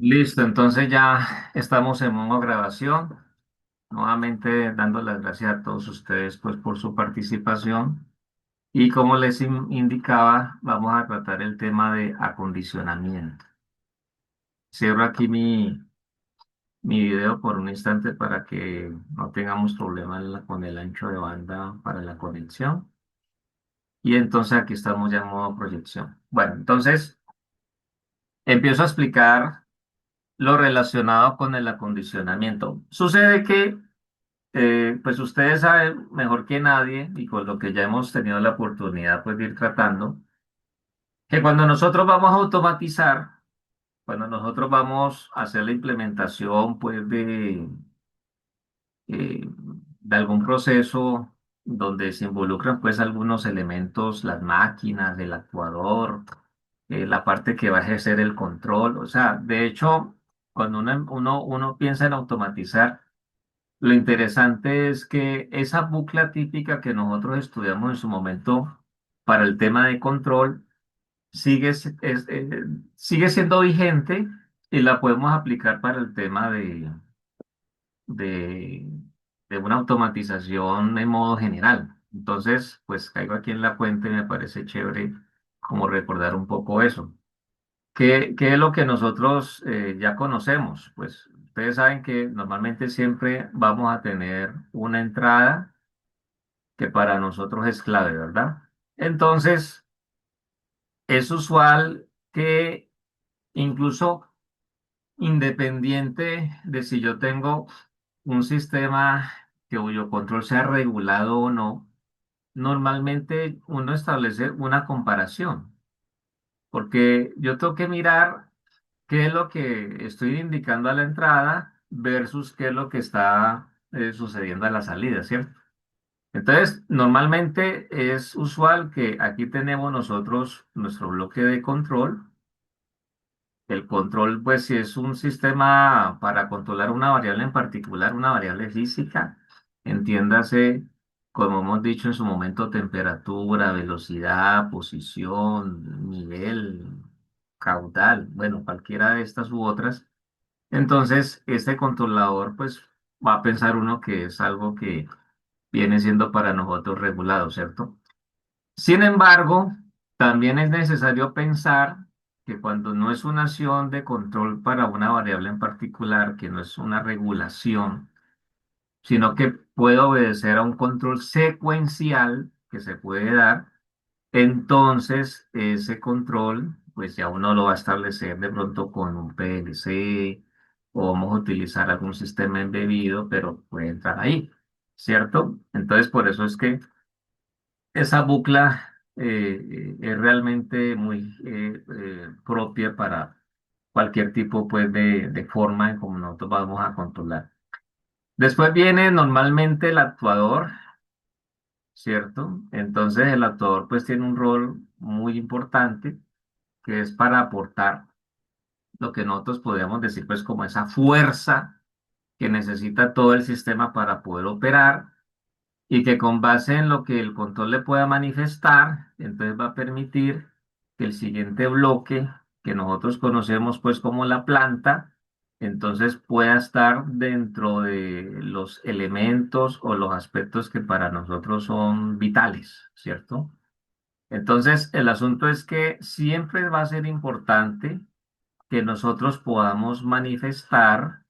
Listo, entonces ya estamos en modo grabación. Nuevamente dando las gracias a todos ustedes pues por su participación. Y como les indicaba, vamos a tratar el tema de acondicionamiento. Cierro aquí mi video por un instante para que no tengamos problemas con el ancho de banda para la conexión. Y entonces aquí estamos ya en modo proyección. Bueno, entonces empiezo a explicar lo relacionado con el acondicionamiento. Sucede que pues ustedes saben mejor que nadie y con lo que ya hemos tenido la oportunidad pues de ir tratando, que cuando nosotros vamos a automatizar, cuando nosotros vamos a hacer la implementación pues de algún proceso donde se involucran pues algunos elementos, las máquinas, el actuador, la parte que va a ejercer el control, o sea, de hecho, cuando uno piensa en automatizar, lo interesante es que esa bucla típica que nosotros estudiamos en su momento para el tema de control sigue siendo vigente y la podemos aplicar para el tema de, de una automatización en modo general. Entonces, pues caigo aquí en la cuenta y me parece chévere como recordar un poco eso. ¿Qué es lo que nosotros ya conocemos? Pues ustedes saben que normalmente siempre vamos a tener una entrada que para nosotros es clave, ¿verdad? Entonces, es usual que incluso independiente de si yo tengo un sistema cuyo control sea regulado o no, normalmente uno establece una comparación, porque yo tengo que mirar qué es lo que estoy indicando a la entrada versus qué es lo que está sucediendo a la salida, ¿cierto? Entonces, normalmente es usual que aquí tenemos nosotros nuestro bloque de control. El control, pues, si es un sistema para controlar una variable en particular, una variable física, entiéndase, como hemos dicho en su momento, temperatura, velocidad, posición, nivel, caudal, bueno, cualquiera de estas u otras. Entonces, este controlador, pues, va a pensar uno que es algo que viene siendo para nosotros regulado, ¿cierto? Sin embargo, también es necesario pensar que cuando no es una acción de control para una variable en particular, que no es una regulación, sino que puede obedecer a un control secuencial que se puede dar, entonces ese control, pues ya uno lo va a establecer de pronto con un PLC o vamos a utilizar algún sistema embebido, pero puede entrar ahí, ¿cierto? Entonces, por eso es que esa bucla es realmente muy propia para cualquier tipo pues, de forma en como nosotros vamos a controlar. Después viene normalmente el actuador, ¿cierto? Entonces el actuador pues tiene un rol muy importante que es para aportar lo que nosotros podríamos decir pues como esa fuerza que necesita todo el sistema para poder operar y que con base en lo que el control le pueda manifestar, entonces va a permitir que el siguiente bloque que nosotros conocemos pues como la planta, entonces pueda estar dentro de los elementos o los aspectos que para nosotros son vitales, ¿cierto? Entonces, el asunto es que siempre va a ser importante que nosotros podamos manifestar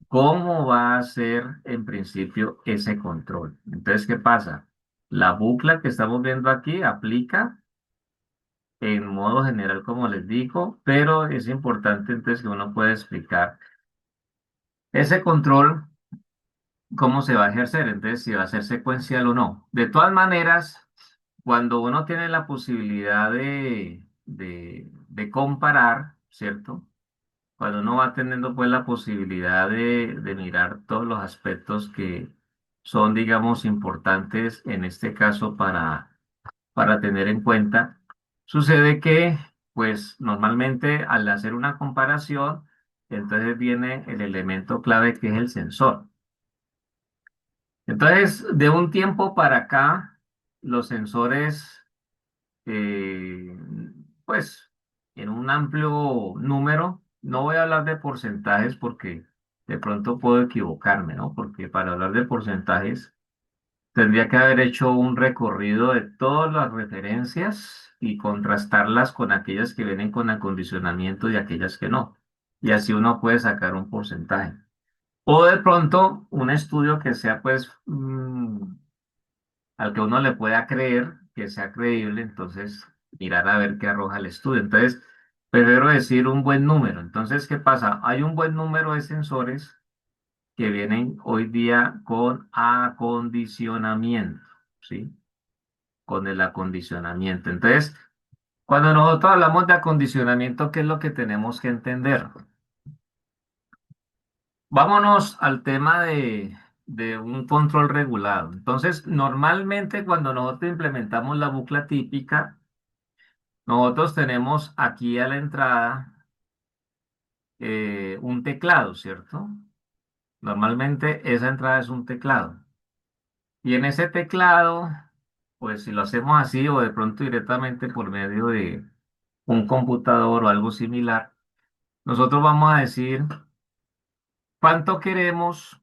cómo va a ser en principio ese control. Entonces, ¿qué pasa? La bucla que estamos viendo aquí aplica en modo general, como les digo, pero es importante entonces que uno pueda explicar ese control, cómo se va a ejercer, entonces si va a ser secuencial o no. De todas maneras, cuando uno tiene la posibilidad de comparar, ¿cierto? Cuando uno va teniendo pues la posibilidad de mirar todos los aspectos que son, digamos, importantes en este caso para tener en cuenta, sucede que pues normalmente al hacer una comparación, entonces viene el elemento clave que es el sensor. Entonces, de un tiempo para acá, los sensores, eh, pues en un amplio número, No voy a hablar de porcentajes porque de pronto puedo equivocarme, ¿no? Porque para hablar de porcentajes tendría que haber hecho un recorrido de todas las referencias y contrastarlas con aquellas que vienen con acondicionamiento y aquellas que no. Y así uno puede sacar un porcentaje. O de pronto un estudio que sea pues al que uno le pueda creer, que sea creíble, entonces mirar a ver qué arroja el estudio. Entonces, prefiero decir un buen número. Entonces, ¿qué pasa? Hay un buen número de sensores que vienen hoy día con acondicionamiento, ¿sí? Con el acondicionamiento. Entonces, cuando nosotros hablamos de acondicionamiento, ¿qué es lo que tenemos que entender? Vámonos al tema de un control regulado. Entonces, normalmente cuando nosotros implementamos la bucla típica, nosotros tenemos aquí a la entrada un teclado, ¿cierto? Normalmente esa entrada es un teclado. Y en ese teclado, pues si lo hacemos así o de pronto directamente por medio de un computador o algo similar, nosotros vamos a decir cuánto queremos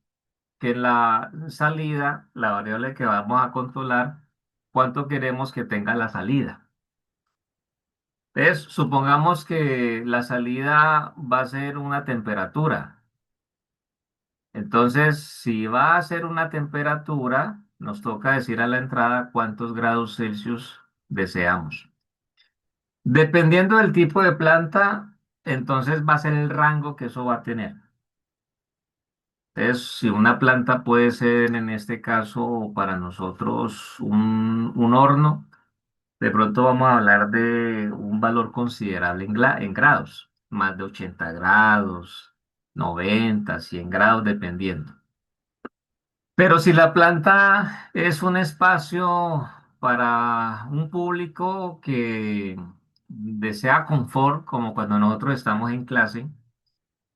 que la salida, la variable que vamos a controlar, cuánto queremos que tenga la salida. Entonces, supongamos que la salida va a ser una temperatura. Entonces, si va a ser una temperatura, nos toca decir a la entrada cuántos grados Celsius deseamos. Dependiendo del tipo de planta, entonces va a ser el rango que eso va a tener. Entonces, si una planta puede ser en este caso para nosotros un horno, de pronto vamos a hablar de un valor considerable en grados, más de 80 grados, 90, 100 grados, dependiendo. Pero si la planta es un espacio para un público que desea confort, como cuando nosotros estamos en clase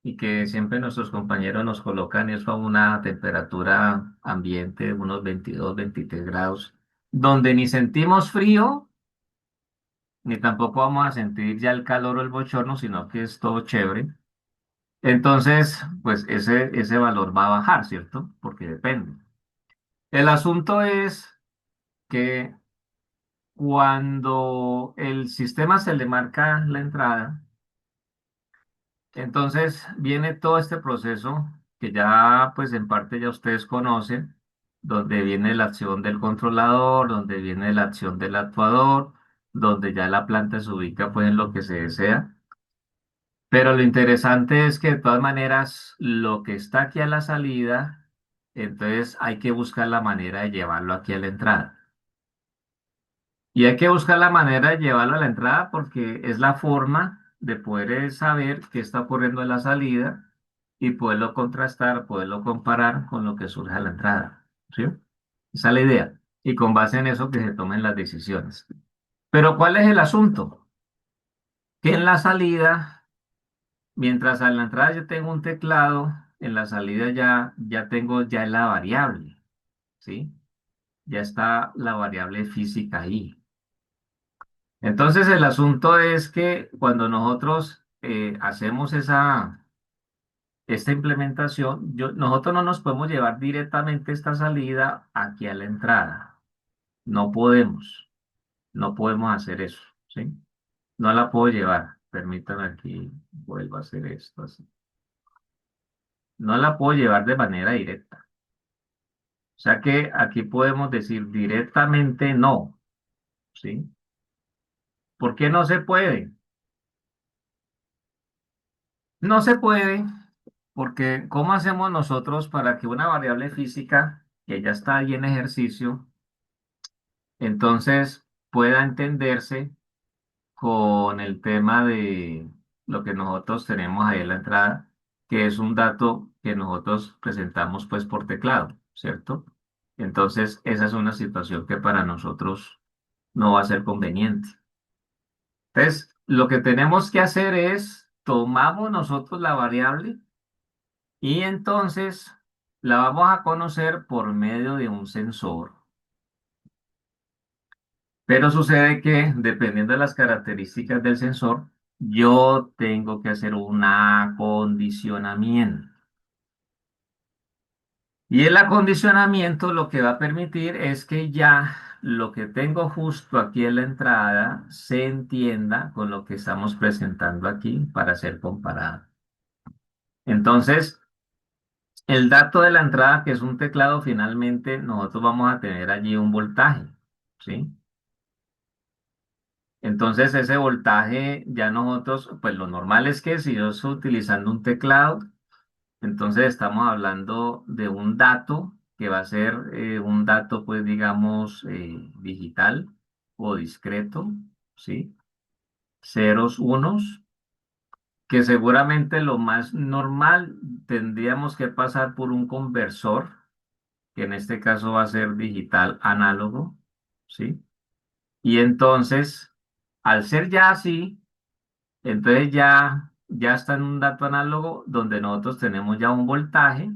y que siempre nuestros compañeros nos colocan eso a una temperatura ambiente, unos 22, 23 grados, donde ni sentimos frío, ni tampoco vamos a sentir ya el calor o el bochorno, sino que es todo chévere. Entonces, pues ese valor va a bajar, ¿cierto? Porque depende. El asunto es que cuando el sistema se le marca la entrada, entonces viene todo este proceso que ya pues en parte ya ustedes conocen, donde viene la acción del controlador, donde viene la acción del actuador, donde ya la planta se ubica pues en lo que se desea. Pero lo interesante es que de todas maneras lo que está aquí a la salida, entonces hay que buscar la manera de llevarlo aquí a la entrada. Y hay que buscar la manera de llevarlo a la entrada porque es la forma de poder saber qué está ocurriendo en la salida y poderlo contrastar, poderlo comparar con lo que surge a la entrada. ¿Sí? Esa es la idea. Y con base en eso que se tomen las decisiones. Pero ¿cuál es el asunto? Que en la salida, mientras a la entrada yo tengo un teclado, en la salida ya tengo ya la variable. ¿Sí? Ya está la variable física ahí. Entonces el asunto es que cuando nosotros hacemos esta implementación, nosotros no nos podemos llevar directamente esta salida aquí a la entrada. No podemos, no podemos hacer eso, ¿sí? No la puedo llevar. Permítanme aquí, vuelvo a hacer esto así. No la puedo llevar de manera directa. O sea que aquí podemos decir directamente no, ¿sí? ¿Por qué no se puede? No se puede. Porque, ¿cómo hacemos nosotros para que una variable física que ya está ahí en ejercicio, entonces pueda entenderse con el tema de lo que nosotros tenemos ahí en la entrada, que es un dato que nosotros presentamos pues por teclado, ¿cierto? Entonces, esa es una situación que para nosotros no va a ser conveniente. Entonces, lo que tenemos que hacer es, tomamos nosotros la variable y entonces la vamos a conocer por medio de un sensor. Pero sucede que, dependiendo de las características del sensor, yo tengo que hacer un acondicionamiento. Y el acondicionamiento lo que va a permitir es que ya lo que tengo justo aquí en la entrada se entienda con lo que estamos presentando aquí para ser comparado. Entonces, el dato de la entrada, que es un teclado, finalmente nosotros vamos a tener allí un voltaje, ¿sí? Entonces, ese voltaje ya nosotros, pues lo normal es que si yo estoy utilizando un teclado, entonces estamos hablando de un dato que va a ser un dato, pues digamos, digital o discreto, ¿sí? Ceros, unos, que seguramente lo más normal tendríamos que pasar por un conversor, que en este caso va a ser digital análogo, ¿sí? Y entonces, al ser ya así, entonces ya está en un dato análogo donde nosotros tenemos ya un voltaje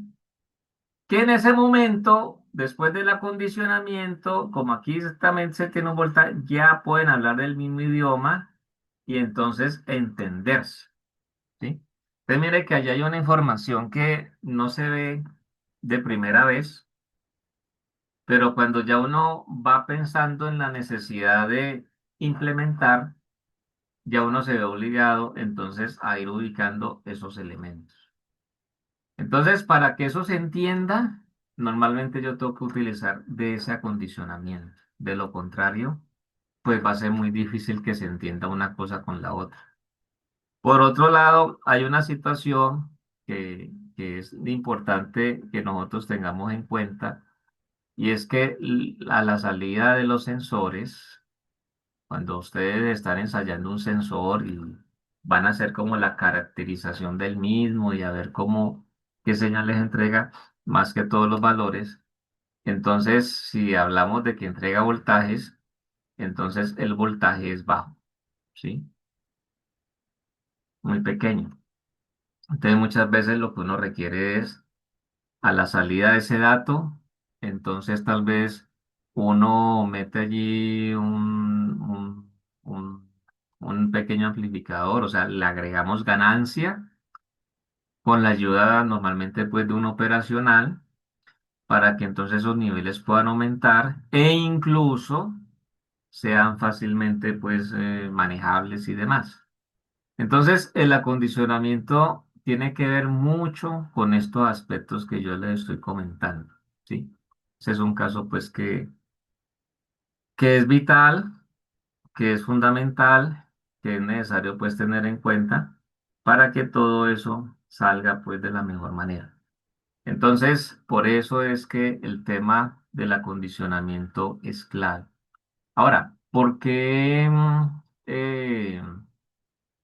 que en ese momento, después del acondicionamiento, como aquí exactamente se tiene un voltaje, ya pueden hablar del mismo idioma y entonces entenderse, ¿sí? Entonces mire que allá hay una información que no se ve de primera vez, pero cuando ya uno va pensando en la necesidad de implementar, ya uno se ve obligado entonces a ir ubicando esos elementos. Entonces, para que eso se entienda, normalmente yo tengo que utilizar de ese acondicionamiento. De lo contrario, pues va a ser muy difícil que se entienda una cosa con la otra. Por otro lado, hay una situación que es importante que nosotros tengamos en cuenta y es que a la salida de los sensores, cuando ustedes están ensayando un sensor y van a hacer como la caracterización del mismo y a ver cómo, qué señales entrega, más que todos los valores. Entonces, si hablamos de que entrega voltajes, entonces el voltaje es bajo, ¿sí? Muy pequeño. Entonces, muchas veces lo que uno requiere es a la salida de ese dato, entonces tal vez uno mete allí un pequeño amplificador, o sea, le agregamos ganancia con la ayuda normalmente pues de un operacional para que entonces esos niveles puedan aumentar e incluso sean fácilmente pues manejables y demás. Entonces, el acondicionamiento tiene que ver mucho con estos aspectos que yo les estoy comentando, ¿sí? Ese es un caso, pues, que es vital, que es fundamental, que es necesario, pues, tener en cuenta para que todo eso salga, pues, de la mejor manera. Entonces, por eso es que el tema del acondicionamiento es clave. Ahora, ¿por qué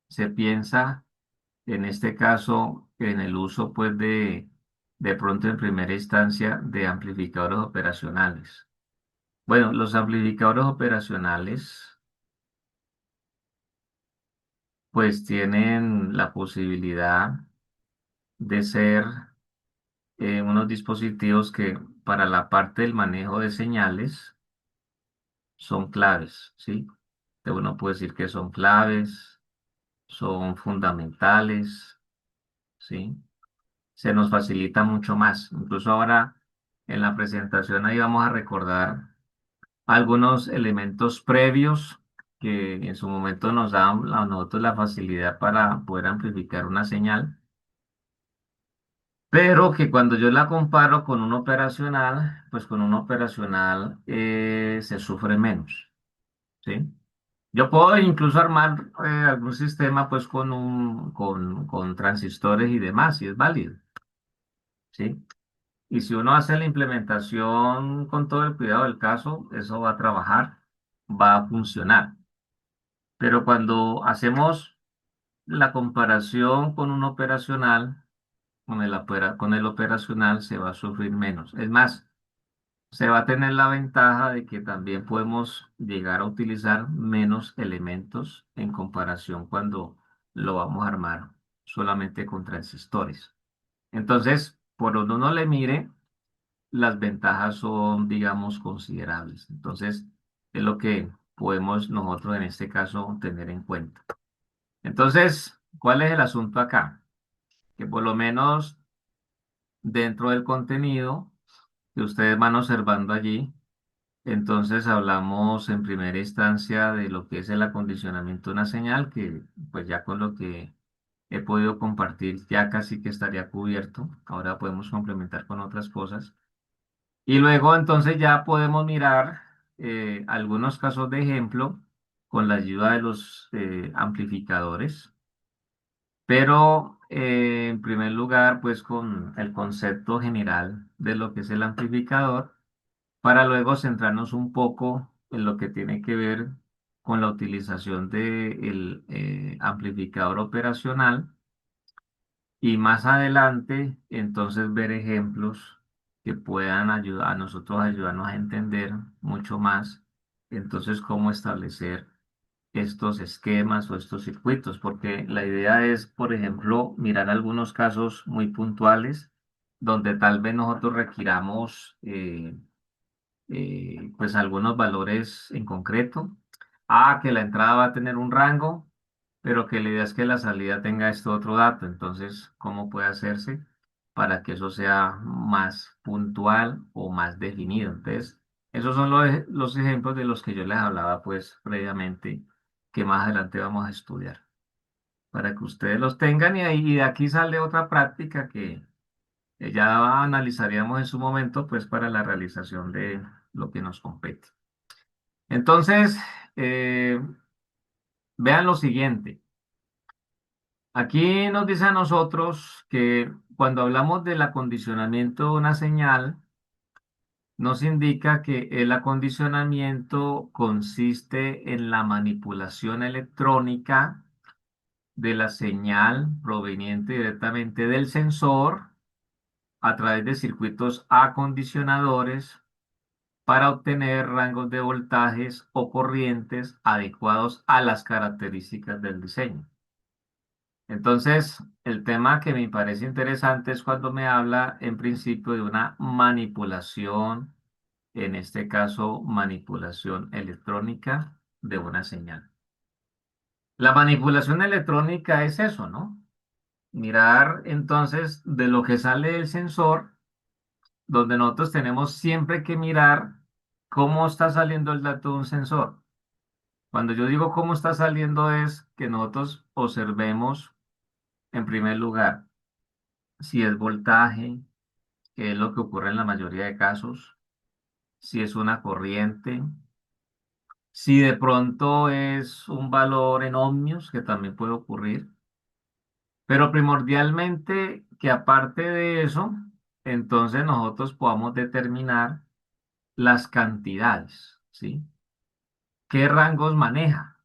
se piensa en este caso, en el uso, pues, de pronto en primera instancia, de amplificadores operacionales? Bueno, los amplificadores operacionales, pues, tienen la posibilidad de ser unos dispositivos que para la parte del manejo de señales son claves, ¿sí? Uno puede decir que son claves, son fundamentales, ¿sí? Se nos facilita mucho más. Incluso ahora en la presentación ahí vamos a recordar algunos elementos previos que en su momento nos dan a nosotros la facilidad para poder amplificar una señal, pero que cuando yo la comparo con un operacional, pues con un operacional se sufre menos, ¿sí? Yo puedo incluso armar algún sistema pues con transistores y demás, si es válido, ¿sí? Y si uno hace la implementación con todo el cuidado del caso, eso va a trabajar, va a funcionar. Pero cuando hacemos la comparación con un operacional, con el operacional se va a sufrir menos. Es más, se va a tener la ventaja de que también podemos llegar a utilizar menos elementos en comparación cuando lo vamos a armar solamente con transistores. Entonces, por donde uno le mire, las ventajas son, digamos, considerables. Entonces, es lo que podemos nosotros en este caso tener en cuenta. Entonces, ¿cuál es el asunto acá? Que por lo menos dentro del contenido que ustedes van observando allí, entonces hablamos en primera instancia de lo que es el acondicionamiento de una señal, que pues ya con lo que he podido compartir ya casi que estaría cubierto. Ahora podemos complementar con otras cosas. Y luego entonces ya podemos mirar algunos casos de ejemplo con la ayuda de los amplificadores. Pero en primer lugar, pues con el concepto general de lo que es el amplificador, para luego centrarnos un poco en lo que tiene que ver con la utilización del amplificador operacional y más adelante, entonces ver ejemplos que puedan ayudar a nosotros ayudarnos a entender mucho más, entonces cómo establecer estos esquemas o estos circuitos, porque la idea es, por ejemplo, mirar algunos casos muy puntuales donde tal vez nosotros requiramos pues algunos valores en concreto. Que la entrada va a tener un rango, pero que la idea es que la salida tenga este otro dato. Entonces, ¿cómo puede hacerse para que eso sea más puntual o más definido? Entonces, esos son los ejemplos de los que yo les hablaba pues previamente, que más adelante vamos a estudiar, para que ustedes los tengan y, ahí, y de aquí sale otra práctica que ya analizaríamos en su momento pues para la realización de lo que nos compete. Entonces, eh, vean lo siguiente. Aquí nos dice a nosotros que cuando hablamos del acondicionamiento de una señal, nos indica que el acondicionamiento consiste en la manipulación electrónica de la señal proveniente directamente del sensor a través de circuitos acondicionadores para obtener rangos de voltajes o corrientes adecuados a las características del diseño. Entonces, el tema que me parece interesante es cuando me habla en principio de una manipulación, en este caso manipulación electrónica de una señal. La manipulación electrónica es eso, ¿no? Mirar entonces de lo que sale del sensor, donde nosotros tenemos siempre que mirar cómo está saliendo el dato de un sensor. Cuando yo digo cómo está saliendo es que nosotros observemos en primer lugar si es voltaje, que es lo que ocurre en la mayoría de casos, si es una corriente, si de pronto es un valor en ohmios, que también puede ocurrir, pero primordialmente que aparte de eso, entonces nosotros podamos determinar las cantidades, ¿sí? ¿Qué rangos maneja?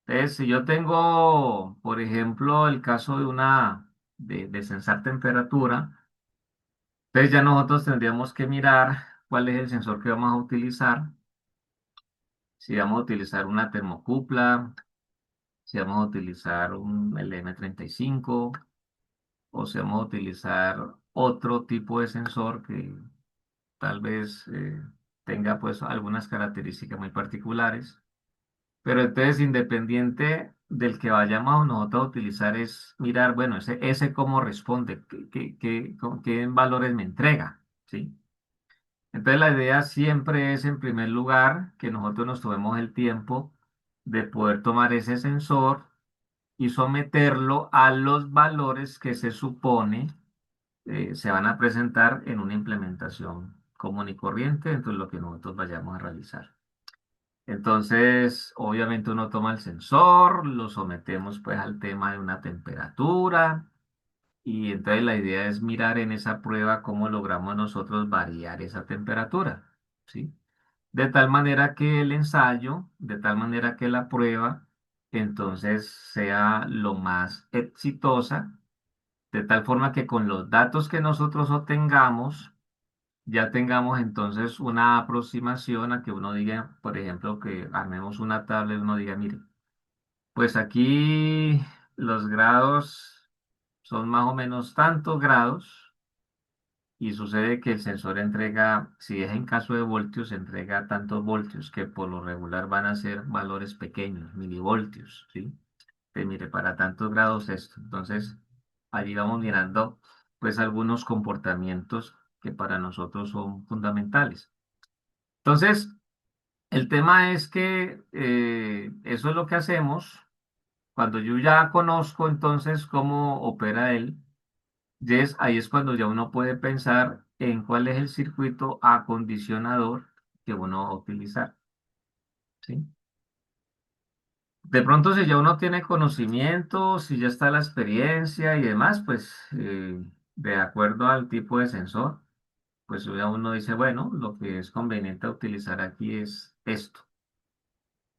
Entonces, si yo tengo, por ejemplo, el caso de de sensar temperatura, entonces ya nosotros tendríamos que mirar cuál es el sensor que vamos a utilizar, si vamos a utilizar una termocupla, si vamos a utilizar un LM35 o si vamos a utilizar otro tipo de sensor que tal vez tenga pues algunas características muy particulares. Pero entonces, independiente del que vayamos nosotros a utilizar, es mirar, bueno, ese cómo responde, con qué valores me entrega, ¿sí? Entonces, la idea siempre es, en primer lugar, que nosotros nos tomemos el tiempo de poder tomar ese sensor y someterlo a los valores que se supone se van a presentar en una implementación común y corriente dentro de lo que nosotros vayamos a realizar. Entonces, obviamente uno toma el sensor, lo sometemos pues al tema de una temperatura y entonces la idea es mirar en esa prueba cómo logramos nosotros variar esa temperatura, ¿sí? De tal manera que el ensayo, de tal manera que la prueba, entonces sea lo más exitosa, de tal forma que con los datos que nosotros obtengamos, ya tengamos entonces una aproximación a que uno diga, por ejemplo, que armemos una tabla y uno diga, mire, pues aquí los grados son más o menos tantos grados y sucede que el sensor entrega, si es en caso de voltios, entrega tantos voltios que por lo regular van a ser valores pequeños, milivoltios, ¿sí? mire, para tantos grados esto. Entonces, allí vamos mirando pues algunos comportamientos que para nosotros son fundamentales. Entonces, el tema es que eso es lo que hacemos. Cuando yo ya conozco entonces cómo opera él, ahí es cuando ya uno puede pensar en cuál es el circuito acondicionador que uno va a utilizar, ¿sí? De pronto, si ya uno tiene conocimiento, si ya está la experiencia y demás, pues de acuerdo al tipo de sensor, pues ya uno dice, bueno, lo que es conveniente utilizar aquí es esto.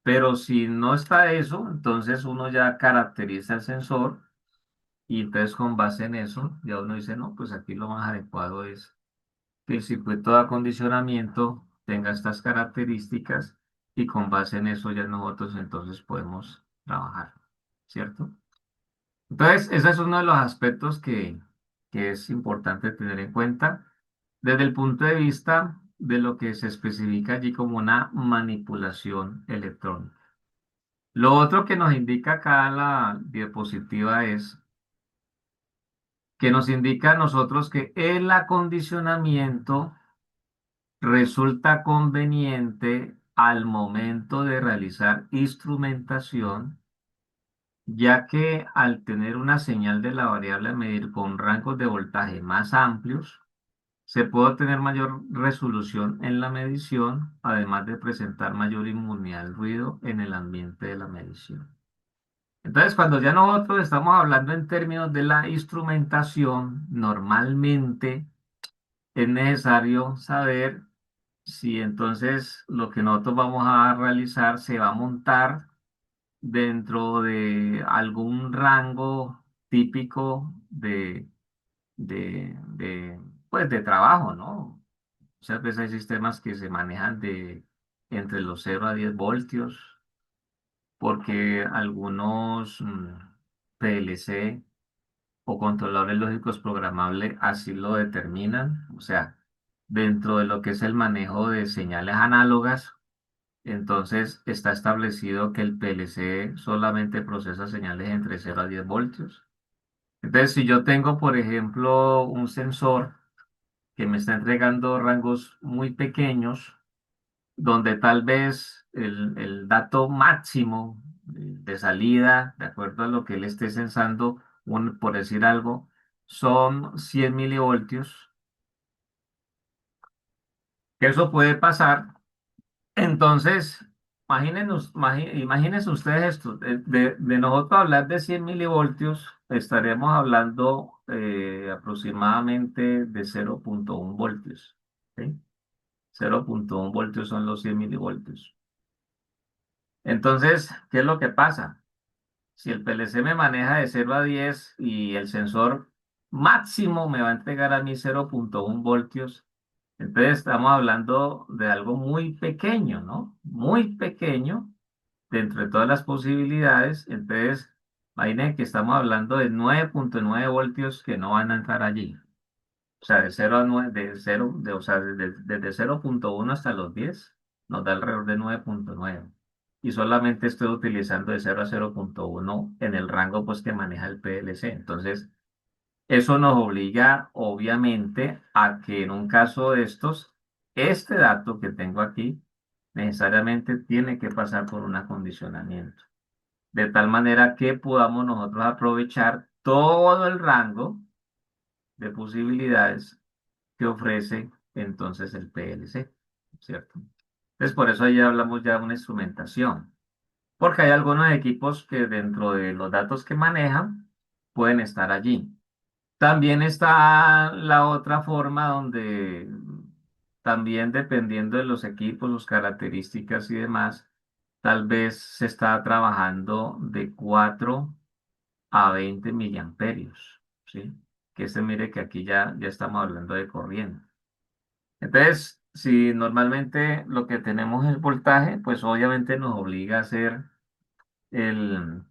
Pero si no está eso, entonces uno ya caracteriza el sensor y entonces con base en eso, ya uno dice, no, pues aquí lo más adecuado es que el circuito de acondicionamiento tenga estas características y con base en eso ya nosotros entonces podemos trabajar, ¿cierto? Entonces, ese es uno de los aspectos que es importante tener en cuenta desde el punto de vista de lo que se especifica allí como una manipulación electrónica. Lo otro que nos indica acá la diapositiva es que nos indica a nosotros que el acondicionamiento resulta conveniente al momento de realizar instrumentación, ya que al tener una señal de la variable a medir con rangos de voltaje más amplios, se puede obtener mayor resolución en la medición, además de presentar mayor inmunidad al ruido en el ambiente de la medición. Entonces, cuando ya nosotros estamos hablando en términos de la instrumentación, normalmente es necesario saber si entonces lo que nosotros vamos a realizar se va a montar dentro de algún rango típico pues de trabajo, ¿no? Muchas veces hay sistemas que se manejan entre los 0 a 10 voltios, porque algunos PLC o controladores lógicos programables así lo determinan. O sea, dentro de lo que es el manejo de señales análogas, entonces está establecido que el PLC solamente procesa señales entre 0 a 10 voltios. Entonces, si yo tengo, por ejemplo, un sensor que me está entregando rangos muy pequeños, donde tal vez el dato máximo de salida, de acuerdo a lo que él esté sensando, por decir algo, son 100 milivoltios, que eso puede pasar. Entonces, imagínense ustedes esto, de nosotros hablar de 100 milivoltios, estaremos hablando aproximadamente de 0,1 voltios, ¿sí? 0,1 voltios son los 100 milivoltios. Entonces, ¿qué es lo que pasa? Si el PLC me maneja de 0 a 10 y el sensor máximo me va a entregar a mí 0,1 voltios, entonces estamos hablando de algo muy pequeño, ¿no? Muy pequeño dentro de todas las posibilidades. Entonces, imaginen que estamos hablando de 9,9 voltios que no van a entrar allí. O sea, de 0 a 9, de 0, o sea, desde 0,1 hasta los 10 nos da alrededor de 9,9. Y solamente estoy utilizando de 0 a 0,1 en el rango pues que maneja el PLC. Entonces, eso nos obliga obviamente a que en un caso de estos, este dato que tengo aquí necesariamente tiene que pasar por un acondicionamiento. De tal manera que podamos nosotros aprovechar todo el rango de posibilidades que ofrece entonces el PLC, ¿cierto? Entonces, por eso ahí hablamos ya de una instrumentación, porque hay algunos equipos que dentro de los datos que manejan pueden estar allí. También está la otra forma donde también dependiendo de los equipos, sus características y demás, tal vez se está trabajando de 4 a 20 miliamperios, ¿sí? Que se mire que aquí ya estamos hablando de corriente. Entonces, si normalmente lo que tenemos es voltaje, pues obviamente nos obliga a hacer el,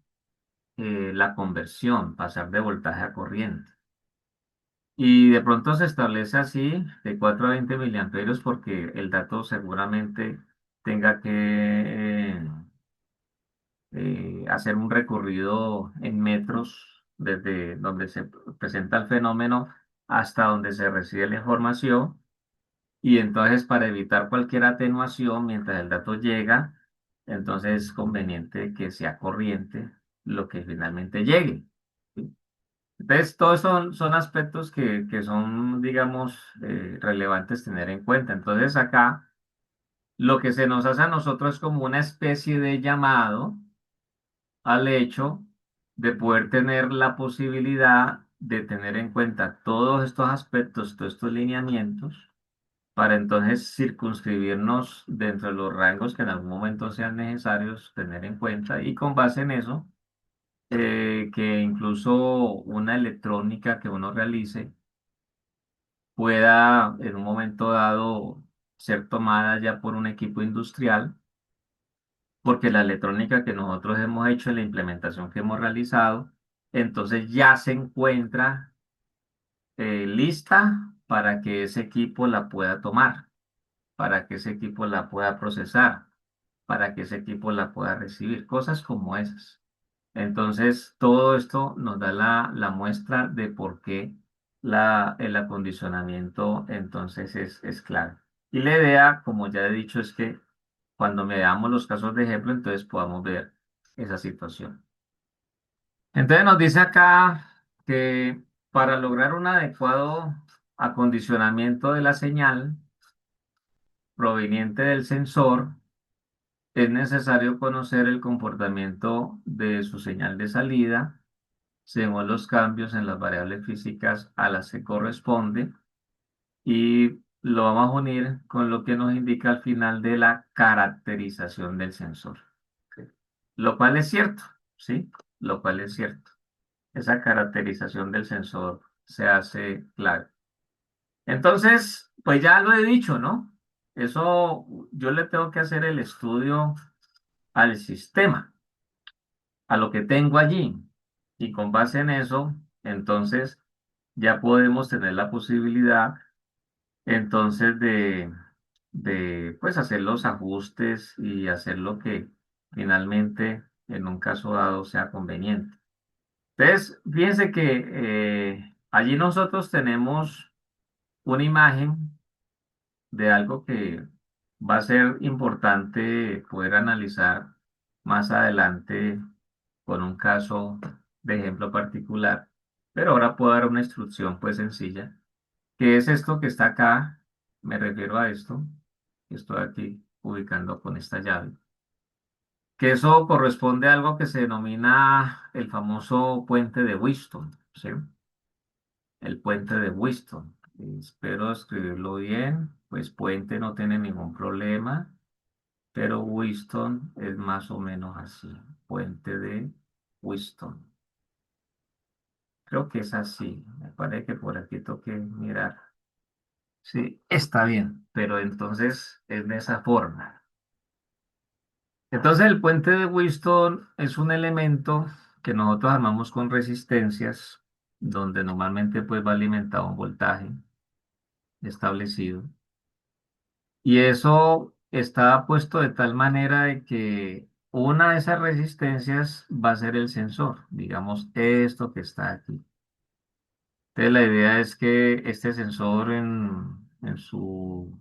la conversión, pasar de voltaje a corriente. Y de pronto se establece así de 4 a 20 miliamperios porque el dato seguramente tenga que hacer un recorrido en metros desde donde se presenta el fenómeno hasta donde se recibe la información. Y entonces para evitar cualquier atenuación mientras el dato llega, entonces es conveniente que sea corriente lo que finalmente llegue. ¿Sí? Entonces, todos son aspectos que son, digamos, relevantes tener en cuenta. Entonces, acá lo que se nos hace a nosotros es como una especie de llamado al hecho de poder tener la posibilidad de tener en cuenta todos estos aspectos, todos estos lineamientos, para entonces circunscribirnos dentro de los rangos que en algún momento sean necesarios tener en cuenta y con base en eso, que incluso una electrónica que uno realice pueda en un momento dado ser tomada ya por un equipo industrial, porque la electrónica que nosotros hemos hecho en la implementación que hemos realizado, entonces ya se encuentra lista para que ese equipo la pueda tomar, para que ese equipo la pueda procesar, para que ese equipo la pueda recibir, cosas como esas. Entonces, todo esto nos da la muestra de por qué el acondicionamiento entonces es clave. Y la idea, como ya he dicho, es que cuando veamos los casos de ejemplo, entonces podamos ver esa situación. Entonces nos dice acá que para lograr un adecuado acondicionamiento de la señal proveniente del sensor, es necesario conocer el comportamiento de su señal de salida según los cambios en las variables físicas a las que corresponde y lo vamos a unir con lo que nos indica al final de la caracterización del sensor. ¿Sí? Lo cual es cierto, ¿sí? Lo cual es cierto. Esa caracterización del sensor se hace clave. Entonces, pues ya lo he dicho, ¿no? Eso yo le tengo que hacer el estudio al sistema, a lo que tengo allí. Y con base en eso, entonces ya podemos tener la posibilidad entonces de pues hacer los ajustes y hacer lo que finalmente en un caso dado sea conveniente. Entonces, fíjense que allí nosotros tenemos una imagen de algo que va a ser importante poder analizar más adelante con un caso de ejemplo particular, pero ahora puedo dar una instrucción pues sencilla, que es esto que está acá, me refiero a esto, que estoy aquí ubicando con esta llave, que eso corresponde a algo que se denomina el famoso puente de Whiston, ¿sí? El puente de Whiston. Espero escribirlo bien, pues puente no tiene ningún problema, pero Whiston es más o menos así, puente de Whiston. Creo que es así. Me parece que por aquí toque mirar. Sí, está bien, pero entonces es de esa forma. Entonces el puente de Whiston es un elemento que nosotros armamos con resistencias, donde normalmente pues va alimentado un voltaje establecido. Y eso está puesto de tal manera de que una de esas resistencias va a ser el sensor, digamos, esto que está aquí. Entonces, la idea es que este sensor en su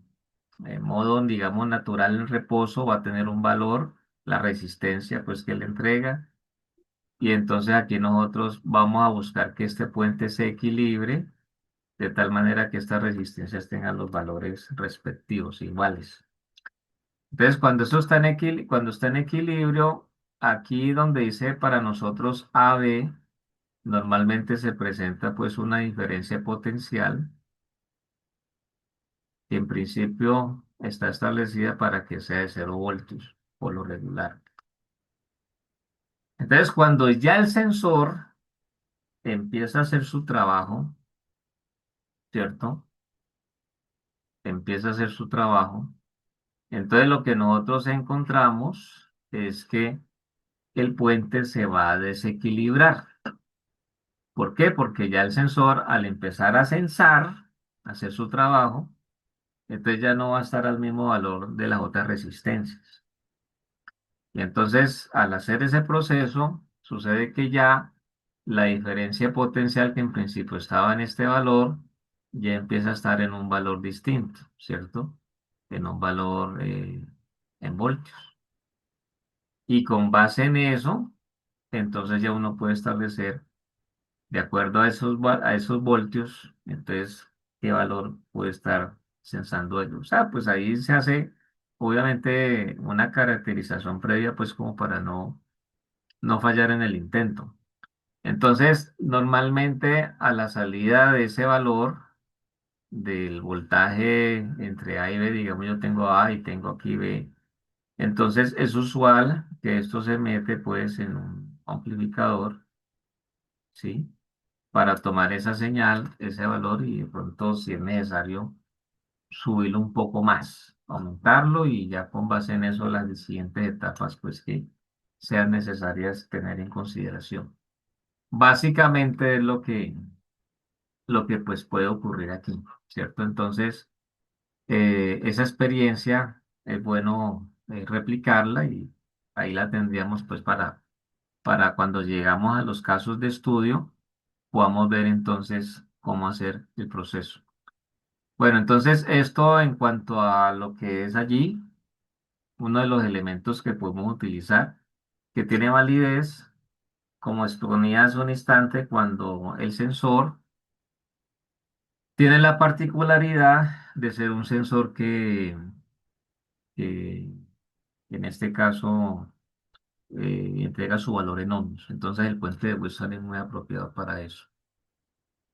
modo, digamos, natural en reposo va a tener un valor, la resistencia pues que le entrega. Y entonces aquí nosotros vamos a buscar que este puente se equilibre de tal manera que estas resistencias tengan los valores respectivos, iguales. Entonces, cuando esto está cuando está en equilibrio, aquí donde dice para nosotros AB, normalmente se presenta pues una diferencia potencial que en principio está establecida para que sea de 0 voltios por lo regular. Entonces, cuando ya el sensor empieza a hacer su trabajo, ¿cierto? Empieza a hacer su trabajo. Entonces, lo que nosotros encontramos es que el puente se va a desequilibrar. ¿Por qué? Porque ya el sensor, al empezar a censar, a hacer su trabajo, entonces ya no va a estar al mismo valor de las otras resistencias. Y entonces, al hacer ese proceso, sucede que ya la diferencia potencial que en principio estaba en este valor, ya empieza a estar en un valor distinto, ¿cierto? En un valor en voltios. Y con base en eso, entonces ya uno puede establecer, de acuerdo a a esos voltios, entonces, qué valor puede estar censando ellos. O sea, pues ahí se hace, obviamente, una caracterización previa, pues como para no fallar en el intento. Entonces, normalmente a la salida de ese valor del voltaje entre A y B, digamos yo tengo A y tengo aquí B, entonces es usual que esto se mete pues en un amplificador, ¿sí? Para tomar esa señal, ese valor y de pronto si es necesario subirlo un poco más, aumentarlo y ya con base en eso las siguientes etapas pues que sean necesarias tener en consideración. Básicamente es lo que pues puede ocurrir aquí, ¿cierto? Entonces, esa experiencia es bueno replicarla y ahí la tendríamos pues para cuando llegamos a los casos de estudio, podamos ver entonces cómo hacer el proceso. Bueno, entonces esto en cuanto a lo que es allí, uno de los elementos que podemos utilizar, que tiene validez, como exponía hace un instante, cuando el sensor tiene la particularidad de ser un sensor que en este caso entrega su valor en ohmios. Entonces el puente de Wilson es muy apropiado para eso.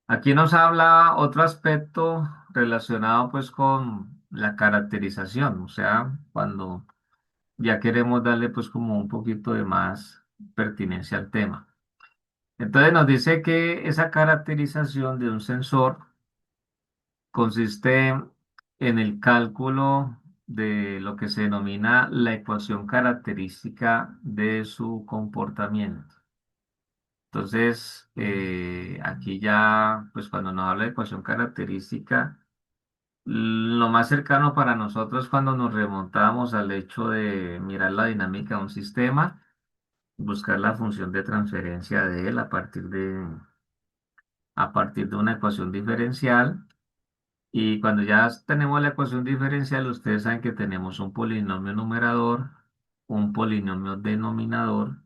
Aquí nos habla otro aspecto relacionado pues con la caracterización, o sea, cuando ya queremos darle pues como un poquito de más pertinencia al tema. Entonces nos dice que esa caracterización de un sensor consiste en el cálculo de lo que se denomina la ecuación característica de su comportamiento. Entonces, aquí ya, pues cuando nos habla de ecuación característica, lo más cercano para nosotros cuando nos remontamos al hecho de mirar la dinámica de un sistema, buscar la función de transferencia de él a partir de una ecuación diferencial. Y cuando ya tenemos la ecuación diferencial, ustedes saben que tenemos un polinomio numerador, un polinomio denominador,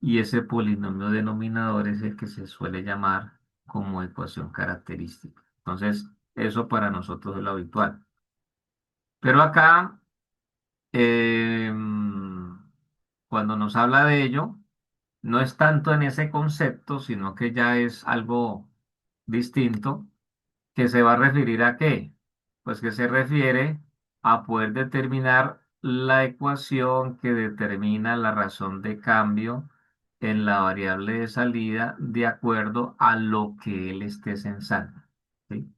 y ese polinomio denominador es el que se suele llamar como ecuación característica. Entonces, eso para nosotros es lo habitual. Pero acá, cuando nos habla de ello, no es tanto en ese concepto, sino que ya es algo distinto que se va a referir a qué? Pues que se refiere a poder determinar la ecuación que determina la razón de cambio en la variable de salida de acuerdo a lo que él esté censando, ¿sí?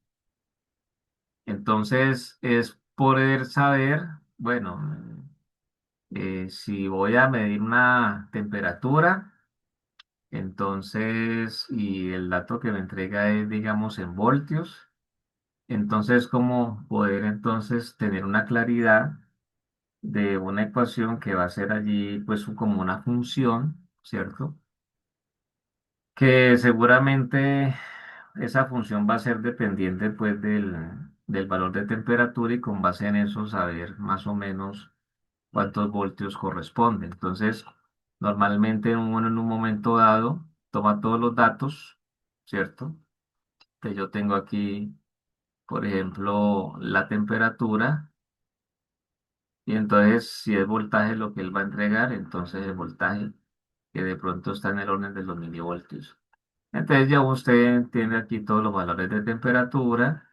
Entonces es poder saber, bueno, si voy a medir una temperatura, entonces, y el dato que me entrega es, digamos, en voltios. Entonces, como poder entonces tener una claridad de una ecuación que va a ser allí pues como una función, ¿cierto? Que seguramente esa función va a ser dependiente pues del valor de temperatura y con base en eso saber más o menos cuántos voltios corresponde. Entonces, normalmente uno en un momento dado toma todos los datos, ¿cierto? Que yo tengo aquí, por ejemplo, la temperatura. Y entonces, si es voltaje lo que él va a entregar, entonces el voltaje que de pronto está en el orden de los milivoltios. Entonces ya usted tiene aquí todos los valores de temperatura.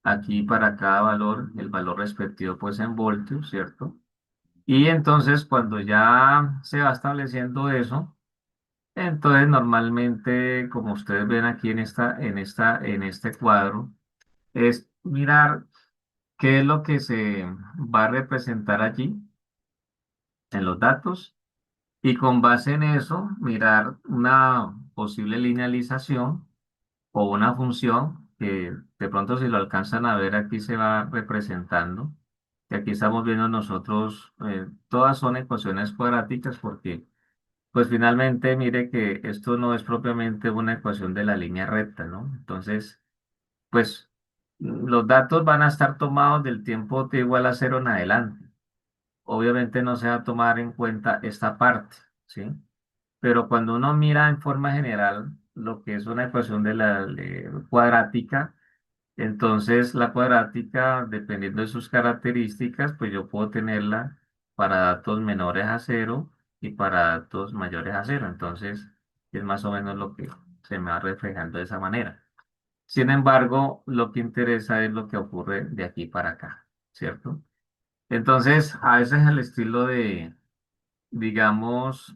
Aquí para cada valor, el valor respectivo pues en voltios, ¿cierto? Y entonces cuando ya se va estableciendo eso, entonces normalmente, como ustedes ven aquí en este cuadro, es mirar qué es lo que se va a representar allí en los datos y con base en eso mirar una posible linealización o una función que de pronto si lo alcanzan a ver aquí se va representando. que aquí estamos viendo nosotros, todas son ecuaciones cuadráticas porque, pues finalmente, mire que esto no es propiamente una ecuación de la línea recta, ¿no? Entonces, pues los datos van a estar tomados del tiempo t igual a cero en adelante. Obviamente no se va a tomar en cuenta esta parte, ¿sí? Pero cuando uno mira en forma general lo que es una ecuación de la cuadrática, entonces la cuadrática, dependiendo de sus características, pues yo puedo tenerla para datos menores a cero y para datos mayores a cero. Entonces es más o menos lo que se me va reflejando de esa manera. Sin embargo, lo que interesa es lo que ocurre de aquí para acá, ¿cierto? Entonces, a veces el estilo de, digamos,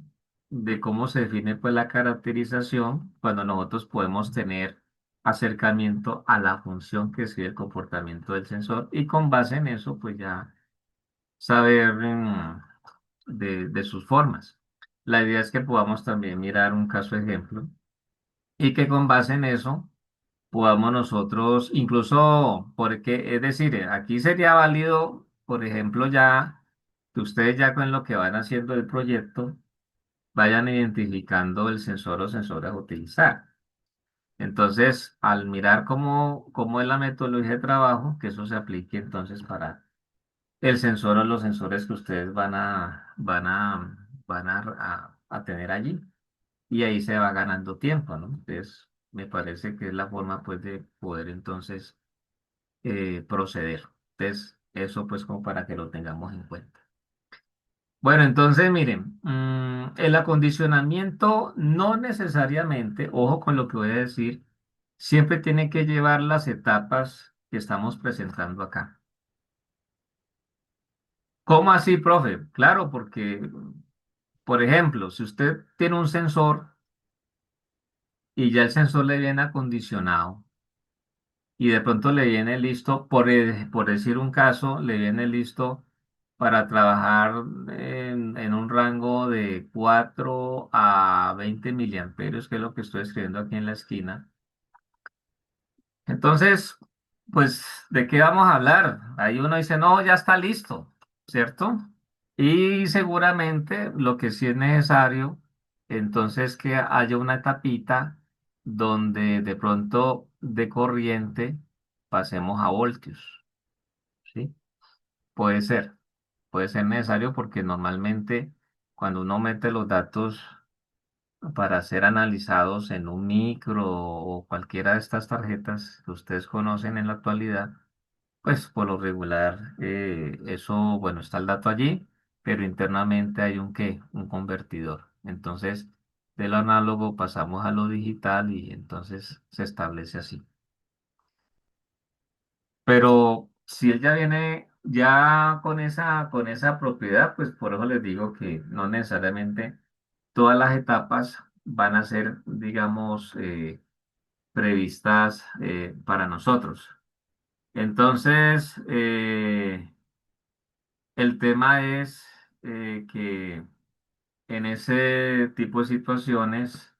de cómo se define pues la caracterización cuando nosotros podemos tener acercamiento a la función que sigue el comportamiento del sensor y con base en eso pues ya saber de sus formas. La idea es que podamos también mirar un caso ejemplo y que con base en eso podamos nosotros, incluso porque, es decir, aquí sería válido, por ejemplo, ya que ustedes ya con lo que van haciendo el proyecto vayan identificando el sensor o sensores a utilizar. Entonces, al mirar cómo es la metodología de trabajo, que eso se aplique entonces para el sensor o los sensores que ustedes van a tener allí. Y ahí se va ganando tiempo, ¿no? Entonces, me parece que es la forma, pues, de poder entonces proceder. Entonces, eso pues como para que lo tengamos en cuenta. Bueno, entonces miren, el acondicionamiento no necesariamente, ojo con lo que voy a decir, siempre tiene que llevar las etapas que estamos presentando acá. ¿Cómo así, profe? Claro, porque, por ejemplo, si usted tiene un sensor y ya el sensor le viene acondicionado y de pronto le viene listo, por decir un caso, le viene listo para trabajar en un rango de 4 a 20 miliamperios, que es lo que estoy escribiendo aquí en la esquina. Entonces, pues, ¿de qué vamos a hablar? Ahí uno dice, no, ya está listo, ¿cierto? Y seguramente lo que sí es necesario, entonces que haya una etapita donde de pronto de corriente pasemos a voltios, ¿sí? Puede ser. Puede ser necesario porque normalmente cuando uno mete los datos para ser analizados en un micro o cualquiera de estas tarjetas que ustedes conocen en la actualidad, pues por lo regular eso, bueno, está el dato allí, pero internamente hay un qué, un convertidor. Entonces, de lo análogo pasamos a lo digital y entonces se establece así. Pero si él ya viene ya con esa propiedad, pues por eso les digo que no necesariamente todas las etapas van a ser, digamos, previstas para nosotros. Entonces, el tema es que en ese tipo de situaciones,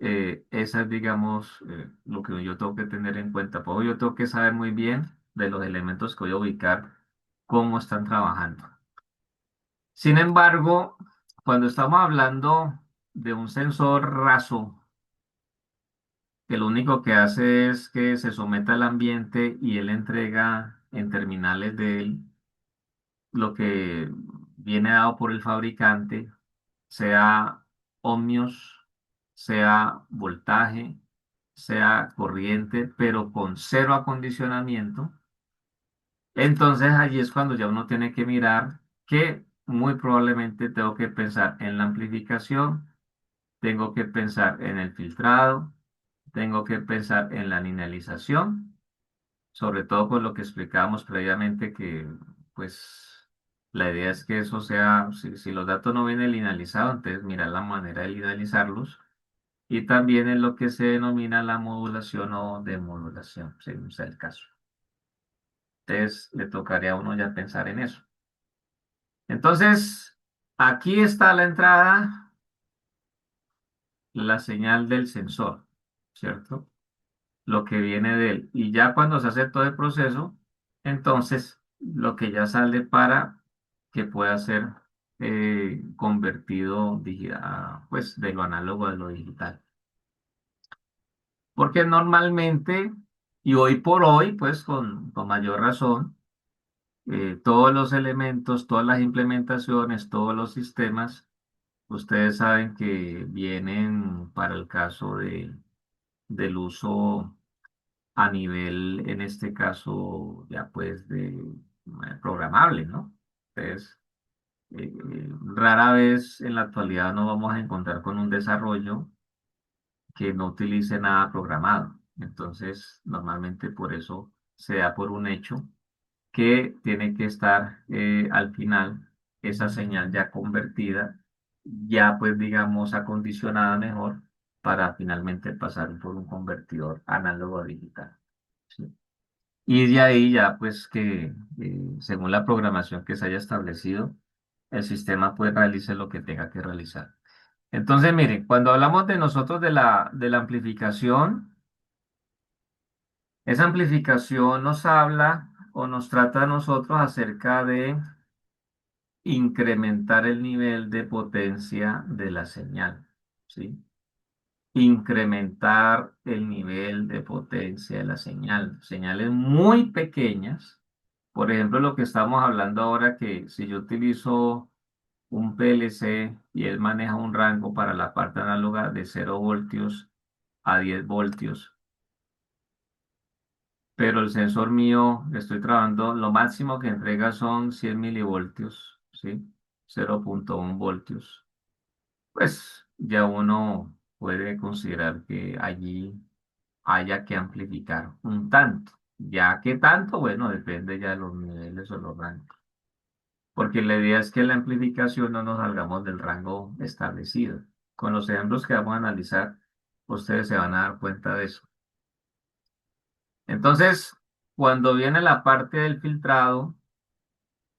esa es, digamos, lo que yo tengo que tener en cuenta. Pues yo tengo que saber muy bien de los elementos que voy a ubicar, cómo están trabajando. Sin embargo, cuando estamos hablando de un sensor raso, que lo único que hace es que se someta al ambiente y él entrega en terminales de él lo que viene dado por el fabricante, sea ohmios, sea voltaje, sea corriente, pero con cero acondicionamiento. Entonces allí es cuando ya uno tiene que mirar que muy probablemente tengo que pensar en la amplificación, tengo que pensar en el filtrado, tengo que pensar en la linealización, sobre todo con lo que explicábamos previamente que pues la idea es que eso sea, si los datos no vienen linealizados, entonces mirar la manera de linealizarlos y también en lo que se denomina la modulación o demodulación, según sea el caso. Entonces le tocaría a uno ya pensar en eso. Entonces, aquí está la entrada, la señal del sensor, ¿cierto? Lo que viene de él. Y ya cuando se hace todo el proceso, entonces lo que ya sale para que pueda ser convertido pues, de lo análogo a lo digital. Porque normalmente, y hoy por hoy, pues con mayor razón, todos los elementos, todas las implementaciones, todos los sistemas, ustedes saben que vienen para el caso del uso a nivel, en este caso, ya pues de programable, ¿no? Entonces, rara vez en la actualidad nos vamos a encontrar con un desarrollo que no utilice nada programado. Entonces, normalmente por eso se da por un hecho que tiene que estar al final esa señal ya convertida, ya pues digamos acondicionada mejor para finalmente pasar por un convertidor análogo a digital. ¿Sí? Y de ahí ya pues que según la programación que se haya establecido, el sistema pues realice lo que tenga que realizar. Entonces, mire, cuando hablamos de nosotros de la amplificación, esa amplificación nos habla o nos trata a nosotros acerca de incrementar el nivel de potencia de la señal, ¿sí? Incrementar el nivel de potencia de la señal. Señales muy pequeñas, por ejemplo, lo que estamos hablando ahora, que si yo utilizo un PLC y él maneja un rango para la parte análoga de 0 voltios a 10 voltios, pero el sensor mío, estoy trabajando, lo máximo que entrega son 100 milivoltios, ¿sí? 0,1 voltios. Pues ya uno puede considerar que allí haya que amplificar un tanto. Ya que tanto, bueno, depende ya de los niveles o los rangos. Porque la idea es que la amplificación no nos salgamos del rango establecido. Con los ejemplos que vamos a analizar, ustedes se van a dar cuenta de eso. Entonces, cuando viene la parte del filtrado,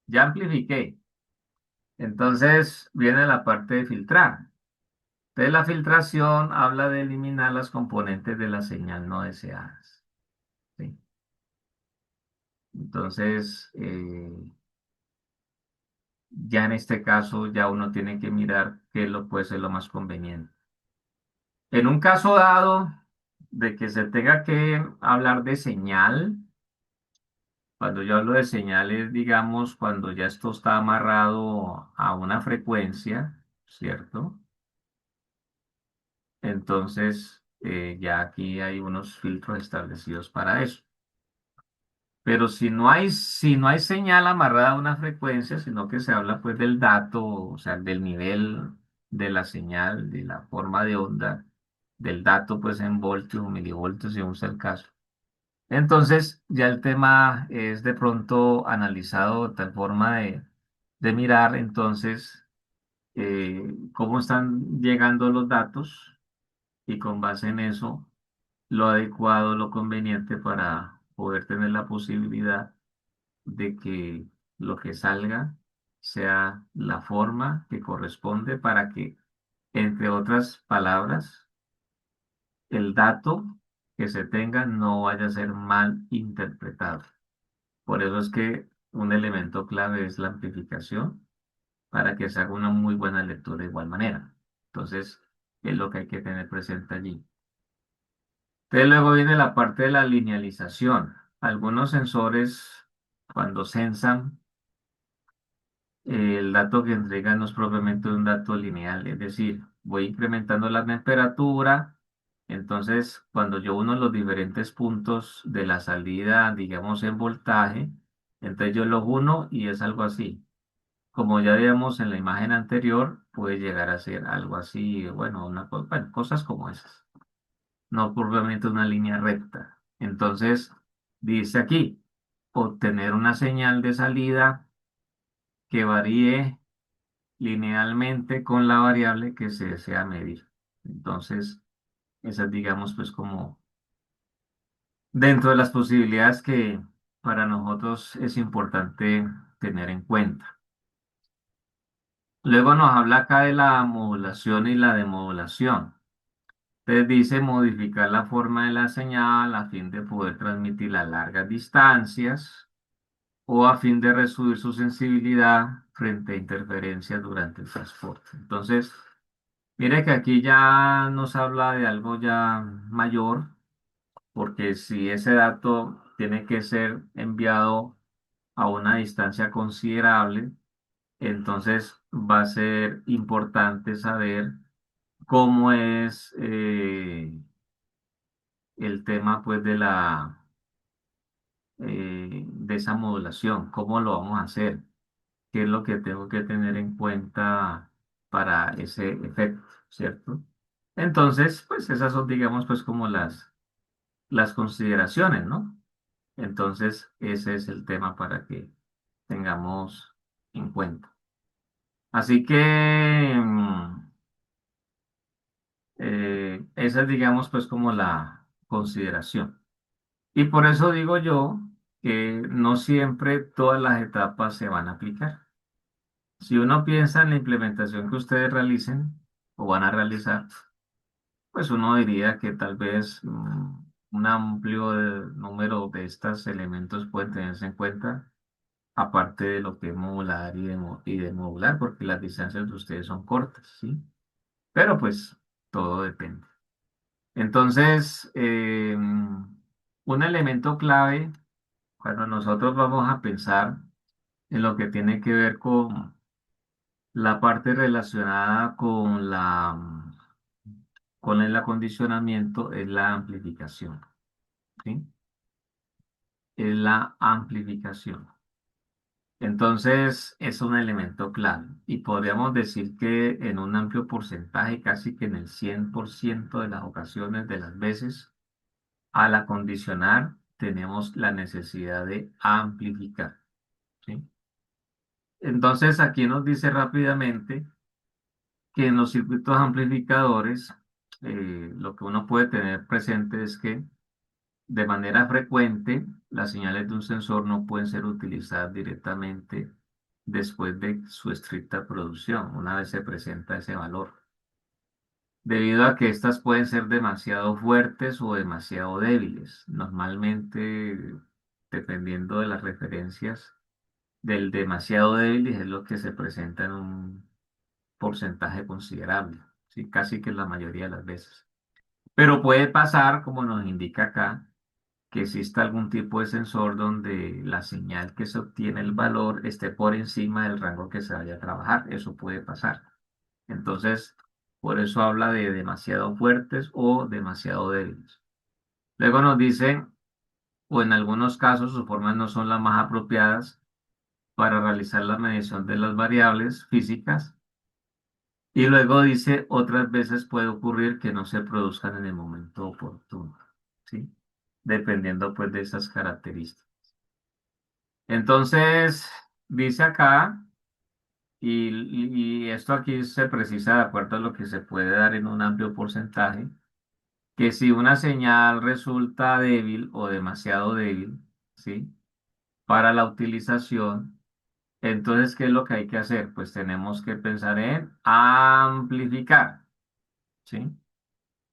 ya amplifiqué. Entonces viene la parte de filtrar. Entonces la filtración habla de eliminar las componentes de la señal no deseadas. ¿Sí? Entonces, ya en este caso, ya uno tiene que mirar qué lo puede ser lo más conveniente. En un caso dado de que se tenga que hablar de señal, cuando yo hablo de señales, digamos, cuando ya esto está amarrado a una frecuencia, ¿cierto? Entonces, ya aquí hay unos filtros establecidos para eso. Pero si no hay señal amarrada a una frecuencia, sino que se habla pues del dato, o sea, del nivel de la señal, de la forma de onda, del dato pues en voltios o milivoltios, según sea el caso. Entonces, ya el tema es de pronto analizado de tal forma de mirar entonces cómo están llegando los datos y con base en eso lo adecuado, lo conveniente para poder tener la posibilidad de que lo que salga sea la forma que corresponde para que, entre otras palabras, el dato que se tenga no vaya a ser mal interpretado. Por eso es que un elemento clave es la amplificación para que se haga una muy buena lectura de igual manera. Entonces, es lo que hay que tener presente allí. Entonces, luego viene la parte de la linealización. Algunos sensores, cuando sensan, el dato que entrega no es propiamente un dato lineal, es decir, voy incrementando la temperatura, entonces cuando yo uno los diferentes puntos de la salida, digamos en voltaje, entonces yo los uno y es algo así. Como ya vimos en la imagen anterior, puede llegar a ser algo así, bueno, bueno, cosas como esas, no propiamente una línea recta. Entonces, dice aquí, obtener una señal de salida que varíe linealmente con la variable que se desea medir. Entonces, esas digamos pues como dentro de las posibilidades que para nosotros es importante tener en cuenta. Luego nos habla acá de la modulación y la demodulación. Entonces dice modificar la forma de la señal a fin de poder transmitir a largas distancias o a fin de reducir su sensibilidad frente a interferencias durante el transporte. Entonces, mire que aquí ya nos habla de algo ya mayor, porque si ese dato tiene que ser enviado a una distancia considerable, entonces va a ser importante saber cómo es el tema pues de esa modulación, cómo lo vamos a hacer, qué es lo que tengo que tener en cuenta para ese efecto, ¿cierto? Entonces, pues esas son, digamos, pues como las consideraciones, ¿no? Entonces, ese es el tema para que tengamos en cuenta. Así que esa es, digamos, pues como la consideración. Y por eso digo yo que no siempre todas las etapas se van a aplicar. Si uno piensa en la implementación que ustedes realicen o van a realizar, pues uno diría que tal vez un amplio número de estos elementos pueden tenerse en cuenta, aparte de lo que es modular y de modular, porque las distancias de ustedes son cortas, ¿sí? Pero pues todo depende. Entonces, un elemento clave cuando nosotros vamos a pensar en lo que tiene que ver con la parte relacionada con el acondicionamiento es la amplificación, ¿sí? Es la amplificación. Entonces, es un elemento clave y podríamos decir que en un amplio porcentaje, casi que en el 100% de las ocasiones, de las veces, al acondicionar, tenemos la necesidad de amplificar, ¿sí? Entonces, aquí nos dice rápidamente que en los circuitos amplificadores, lo que uno puede tener presente es que de manera frecuente las señales de un sensor no pueden ser utilizadas directamente después de su estricta producción, una vez se presenta ese valor, debido a que éstas pueden ser demasiado fuertes o demasiado débiles. Normalmente, dependiendo de las referencias, del demasiado débil es lo que se presenta en un porcentaje considerable, ¿sí? Casi que la mayoría de las veces. Pero puede pasar, como nos indica acá, que exista algún tipo de sensor donde la señal que se obtiene el valor esté por encima del rango que se vaya a trabajar. Eso puede pasar. Entonces, por eso habla de demasiado fuertes o demasiado débiles. Luego nos dice, o en algunos casos sus formas no son las más apropiadas para realizar la medición de las variables físicas. Y luego dice, otras veces puede ocurrir que no se produzcan en el momento oportuno, ¿sí? Dependiendo pues de esas características. Entonces, dice acá, y esto aquí se precisa de acuerdo a lo que se puede dar en un amplio porcentaje, que si una señal resulta débil o demasiado débil, ¿sí? Para la utilización, entonces, ¿qué es lo que hay que hacer? Pues tenemos que pensar en amplificar, ¿sí?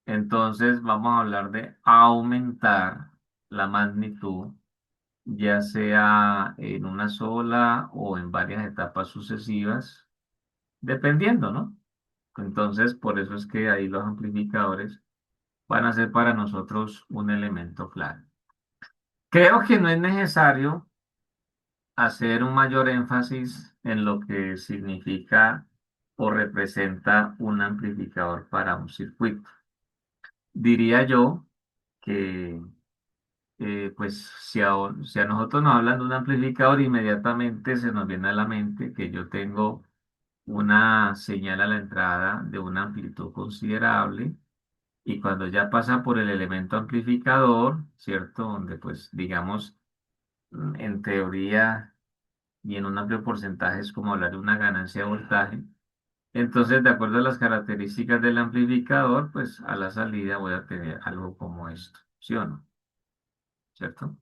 Entonces vamos a hablar de aumentar la magnitud, ya sea en una sola o en varias etapas sucesivas, dependiendo, ¿no? Entonces, por eso es que ahí los amplificadores van a ser para nosotros un elemento clave. Creo que no es necesario hacer un mayor énfasis en lo que significa o representa un amplificador para un circuito. Diría yo que pues si a nosotros nos hablan de un amplificador, inmediatamente se nos viene a la mente que yo tengo una señal a la entrada de una amplitud considerable y cuando ya pasa por el elemento amplificador, ¿cierto? Donde pues digamos, en teoría y en un amplio porcentaje es como hablar de una ganancia de voltaje. Entonces, de acuerdo a las características del amplificador, pues a la salida voy a tener algo como esto, ¿sí o no? ¿Cierto?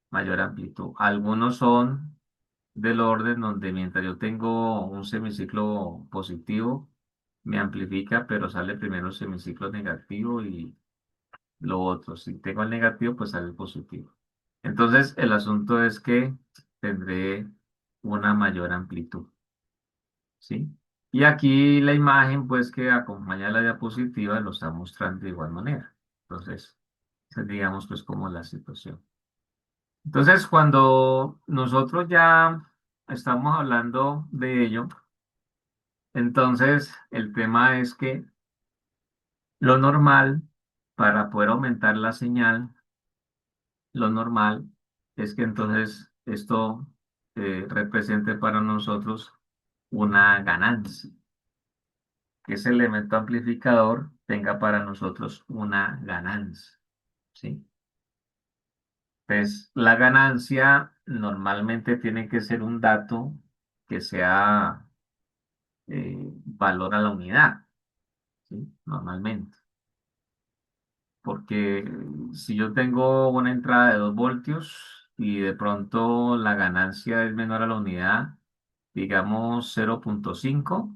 Mayor amplitud. Algunos son del orden donde mientras yo tengo un semiciclo positivo, me amplifica, pero sale primero el semiciclo negativo y lo otro. Si tengo el negativo, pues sale el positivo. Entonces, el asunto es que tendré una mayor amplitud, ¿sí? Y aquí la imagen, pues, que acompaña a la diapositiva lo está mostrando de igual manera. Entonces, esa es, digamos, pues, como la situación. Entonces, cuando nosotros ya estamos hablando de ello, entonces el tema es que lo normal para poder aumentar la señal, lo normal es que entonces esto represente para nosotros una ganancia, que ese elemento amplificador tenga para nosotros una ganancia, ¿sí? Pues la ganancia normalmente tiene que ser un dato que sea valor a la unidad, ¿sí? Normalmente. Porque si yo tengo una entrada de 2 voltios y de pronto la ganancia es menor a la unidad, digamos 0,5,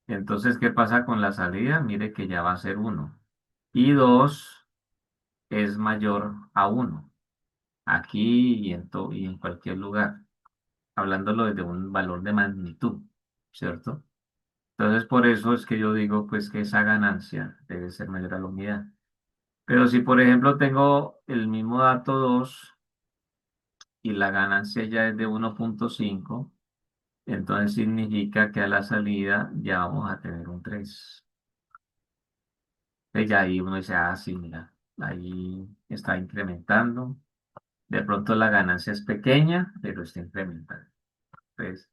entonces, ¿qué pasa con la salida? Mire que ya va a ser 1. Y 2 es mayor a 1, aquí y en cualquier lugar, hablándolo desde un valor de magnitud, ¿cierto? Entonces, por eso es que yo digo, pues, que esa ganancia debe ser mayor a la unidad. Pero si, por ejemplo, tengo el mismo dato 2 y la ganancia ya es de 1,5, entonces significa que a la salida ya vamos a tener un 3. Entonces ya ahí uno dice, ah, sí, mira, ahí está incrementando. De pronto la ganancia es pequeña, pero está incrementando. Entonces,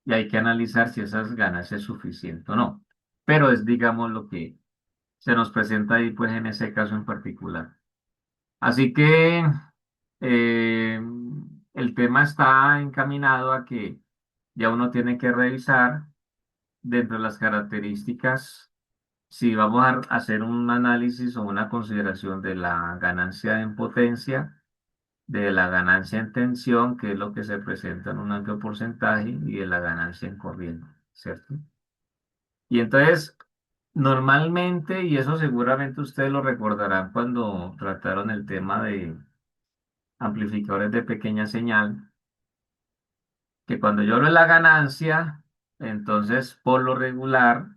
y hay que analizar si esas ganancias es suficiente o no. Pero es, digamos, lo que se nos presenta ahí, pues, en ese caso en particular. Así que eh, el tema está encaminado a que ya uno tiene que revisar dentro de las características si vamos a hacer un análisis o una consideración de la ganancia en potencia, de la ganancia en tensión, que es lo que se presenta en un amplio porcentaje, y de la ganancia en corriente, ¿cierto? Y entonces, normalmente, y eso seguramente ustedes lo recordarán cuando trataron el tema de amplificadores de pequeña señal, que cuando yo hablo de la ganancia, entonces por lo regular,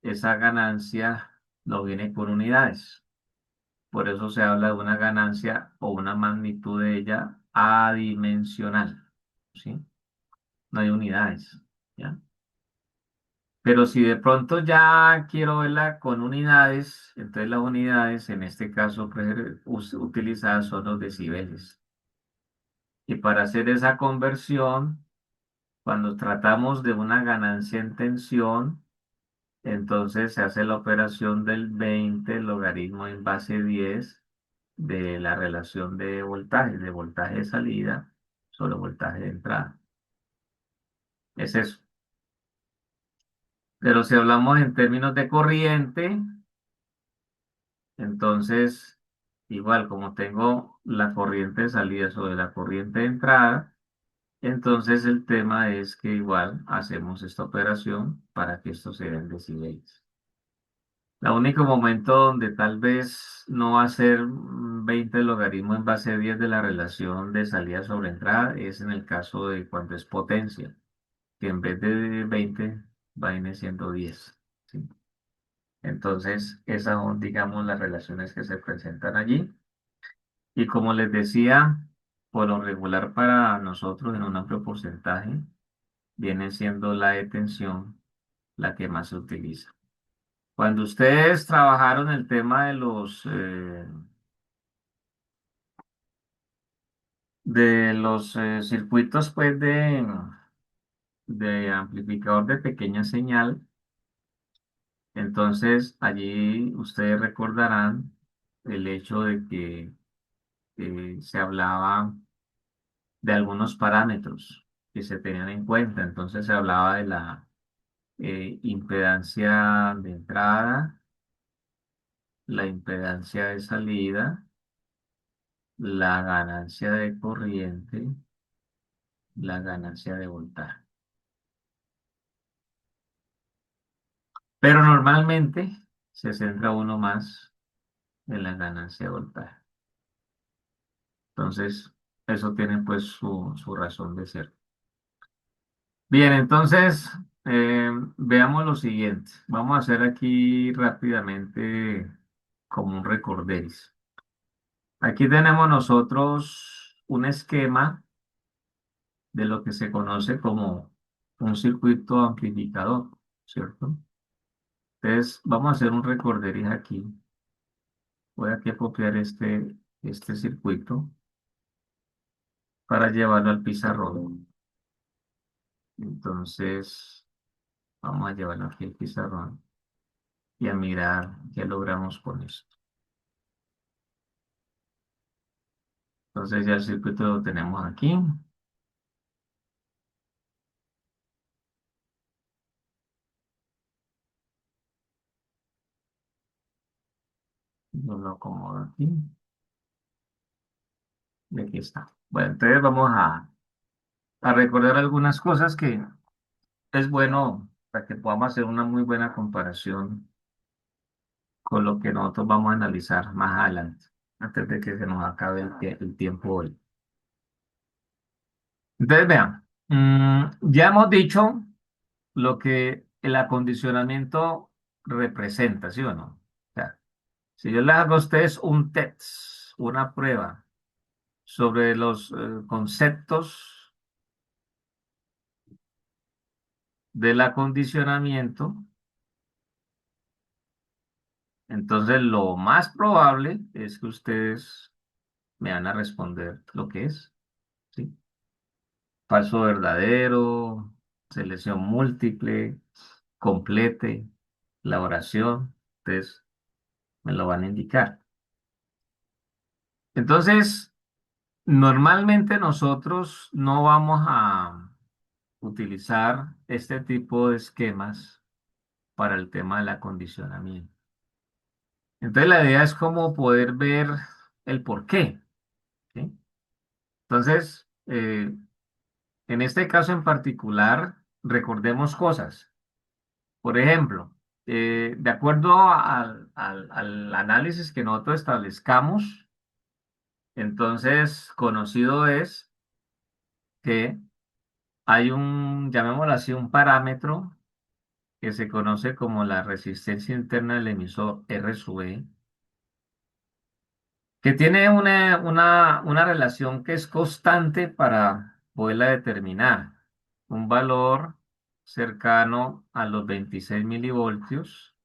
esa ganancia no viene por unidades. Por eso se habla de una ganancia o una magnitud de ella adimensional, ¿sí? No hay unidades, ¿ya? Pero si de pronto ya quiero verla con unidades, entonces las unidades, en este caso, pues, utilizadas son los decibeles. Y para hacer esa conversión, cuando tratamos de una ganancia en tensión, entonces se hace la operación del 20 logaritmo en base 10 de la relación de voltaje de salida sobre voltaje de entrada. Es eso. Pero si hablamos en términos de corriente, entonces, igual como tengo la corriente de salida sobre la corriente de entrada, entonces el tema es que igual hacemos esta operación para que esto se den decibeles. El único momento donde tal vez no va a ser 20 logaritmo en base 10 de la relación de salida sobre entrada es en el caso de cuando es potencia, que en vez de 20 va a ir siendo 10, ¿sí? Entonces, esas son, digamos, las relaciones que se presentan allí. Y como les decía, por lo regular para nosotros en un amplio porcentaje, viene siendo la de tensión la que más se utiliza. Cuando ustedes trabajaron el tema de los circuitos pues de amplificador de pequeña señal, entonces allí ustedes recordarán el hecho de que se hablaba de algunos parámetros que se tenían en cuenta. Entonces se hablaba de la impedancia de entrada, la impedancia de salida, la ganancia de corriente, la ganancia de voltaje. Pero normalmente se centra uno más en la ganancia de voltaje. Entonces, eso tiene pues su razón de ser. Bien, entonces veamos lo siguiente. Vamos a hacer aquí rápidamente como un recorderis. Aquí tenemos nosotros un esquema de lo que se conoce como un circuito amplificador, ¿cierto? Entonces, vamos a hacer un recorderis aquí. Voy aquí a copiar este circuito para llevarlo al pizarrón. Entonces, vamos a llevarlo aquí al pizarrón y a mirar qué logramos con esto. Entonces, ya el circuito lo tenemos aquí. Yo lo acomodo aquí y aquí está. Bueno, entonces vamos a recordar algunas cosas que es bueno para que podamos hacer una muy buena comparación con lo que nosotros vamos a analizar más adelante, antes de que se nos acabe el tiempo hoy. Entonces, vean, ya hemos dicho lo que el acondicionamiento representa, ¿sí o no? O sea, si yo les hago a ustedes un test, una prueba sobre los conceptos del acondicionamiento, entonces lo más probable es que ustedes me van a responder lo que es, ¿sí? Falso verdadero, selección múltiple, complete, la oración, entonces me lo van a indicar. Entonces, normalmente nosotros no vamos a utilizar este tipo de esquemas para el tema del acondicionamiento. Entonces, la idea es como poder ver el por qué, ¿sí? Entonces, en este caso en particular, recordemos cosas. Por ejemplo, de acuerdo al análisis que nosotros establezcamos, entonces conocido es que hay un, llamémoslo así, un parámetro que se conoce como la resistencia interna del emisor R sub E, que tiene una relación que es constante para poderla determinar. Un valor cercano a los 26 milivoltios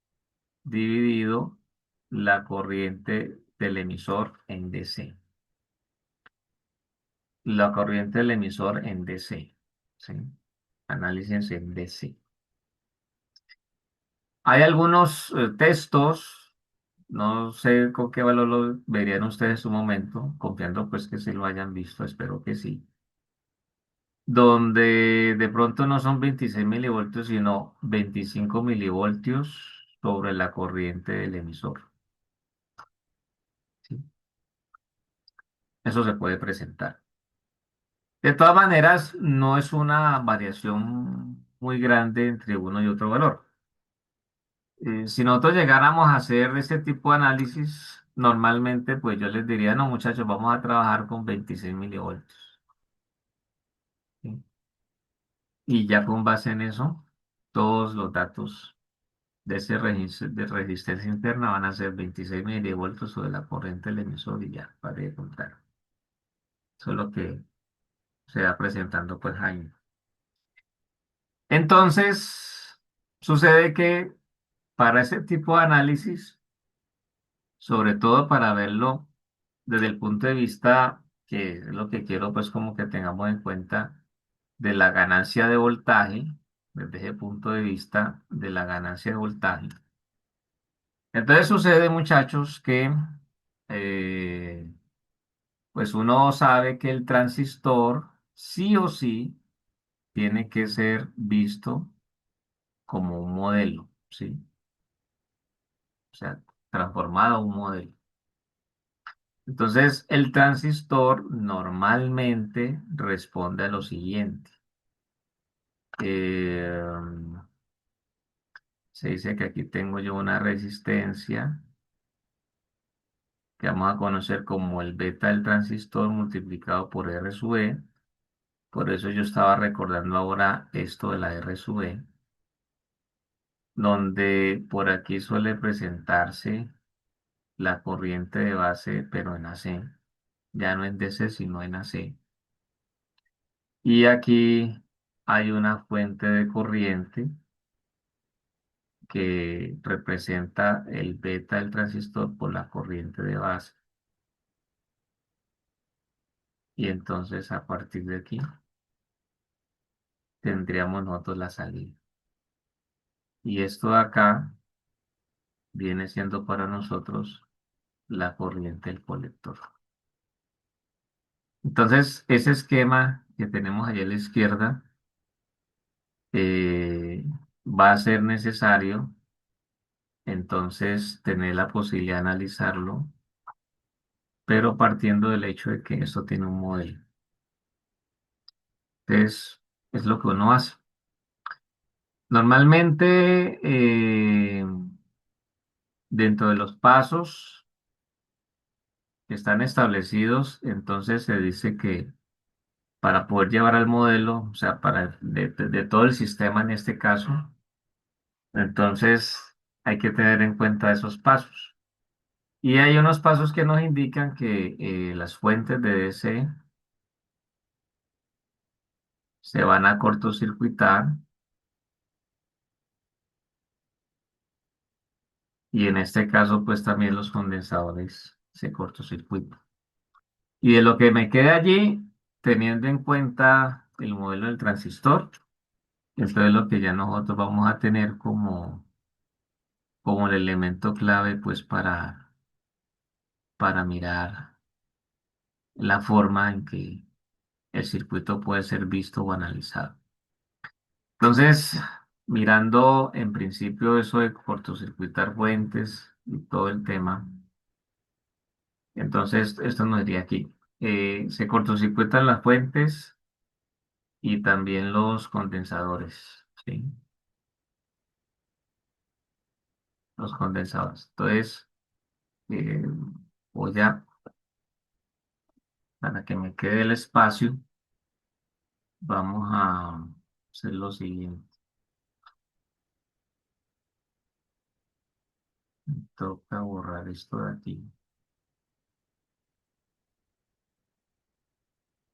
dividido la corriente del emisor en DC. La corriente del emisor en DC. ¿Sí? Análisis en DC. Hay algunos textos, no sé con qué valor lo verían ustedes en su momento, confiando pues que sí lo hayan visto, espero que sí, donde de pronto no son 26 milivoltios, sino 25 milivoltios sobre la corriente del emisor. ¿Sí? Eso se puede presentar. De todas maneras, no es una variación muy grande entre uno y otro valor. Si nosotros llegáramos a hacer ese tipo de análisis, normalmente, pues yo les diría, no, muchachos, vamos a trabajar con 26 milivoltios. ¿Sí? Y ya con base en eso, todos los datos de ese registro de resistencia interna van a ser 26 milivoltios sobre la corriente del emisor y ya, para de contar. Eso es lo que se va presentando, pues, ahí. Entonces, sucede que para ese tipo de análisis, sobre todo para verlo desde el punto de vista que es lo que quiero pues como que tengamos en cuenta de la ganancia de voltaje, desde ese punto de vista de la ganancia de voltaje. Entonces sucede, muchachos, que eh, pues uno sabe que el transistor sí o sí tiene que ser visto como un modelo, ¿sí? O sea, transformado a un modelo. Entonces, el transistor normalmente responde a lo siguiente. Eh, Se dice que aquí tengo yo una resistencia que vamos a conocer como el beta del transistor multiplicado por R sub E. Por eso yo estaba recordando ahora esto de la R sub E, donde por aquí suele presentarse la corriente de base, pero en AC, ya no en DC, sino en AC. Y aquí hay una fuente de corriente que representa el beta del transistor por la corriente de base. Y entonces a partir de aquí tendríamos nosotros la salida. Y esto de acá viene siendo para nosotros la corriente del colector. Entonces, ese esquema que tenemos allá a la izquierda eh, va a ser necesario entonces tener la posibilidad de analizarlo, pero partiendo del hecho de que esto tiene un modelo. Entonces, es lo que uno hace. Normalmente, dentro de los pasos que están establecidos, entonces se dice que para poder llevar al modelo, o sea, de todo el sistema en este caso, entonces hay que tener en cuenta esos pasos. Y hay unos pasos que nos indican que las fuentes de DC se van a cortocircuitar y en este caso pues también los condensadores se cortocircuitan. Y de lo que me queda allí, teniendo en cuenta el modelo del transistor, esto es lo que ya nosotros vamos a tener como el elemento clave pues para mirar la forma en que el circuito puede ser visto o analizado. Entonces, mirando en principio eso de cortocircuitar fuentes y todo el tema, entonces esto nos diría aquí. Se cortocircuitan las fuentes y también los condensadores, ¿sí? Los condensadores. Entonces, eh, voy a, para que me quede el espacio, vamos a hacer lo siguiente. Me toca borrar esto de aquí.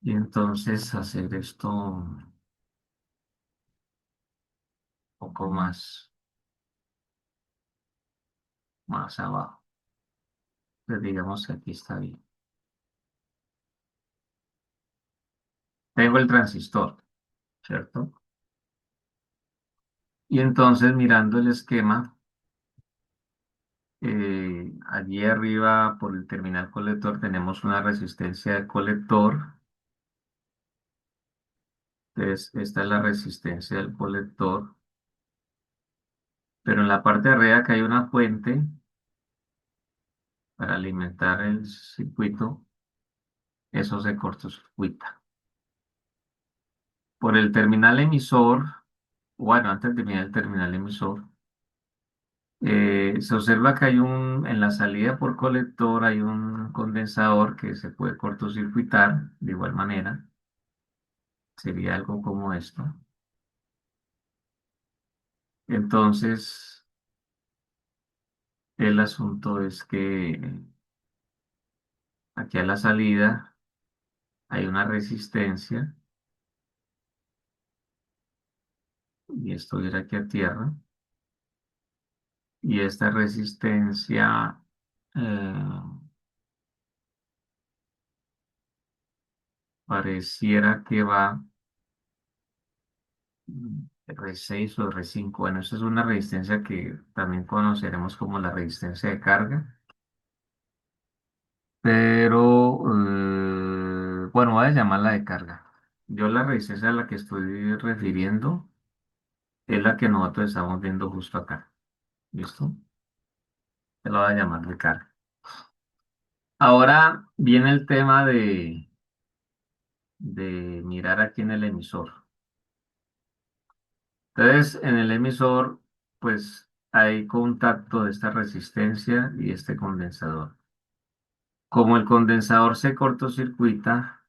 Y entonces hacer esto un poco más abajo. Pues digamos que aquí está bien. Tengo el transistor, ¿cierto? Y entonces mirando el esquema, allí arriba por el terminal colector tenemos una resistencia de colector. Entonces, esta es la resistencia del colector. Pero en la parte de arriba que hay una fuente para alimentar el circuito, eso se cortocircuita. Por el terminal emisor, bueno, antes de mirar el terminal emisor, se observa que en la salida por colector hay un condensador que se puede cortocircuitar de igual manera. Sería algo como esto. Entonces, el asunto es que aquí a la salida hay una resistencia y esto viene aquí a tierra. Y esta resistencia eh, pareciera que va R6 o R5. Bueno, esa es una resistencia que también conoceremos como la resistencia de carga. Pero, bueno, voy a llamarla de carga. Yo la resistencia a la que estoy refiriendo es la que nosotros estamos viendo justo acá. ¿Listo? Se lo voy a llamar de carga. Ahora viene el tema de mirar aquí en el emisor. Entonces, en el emisor, pues hay contacto de esta resistencia y este condensador. Como el condensador se cortocircuita,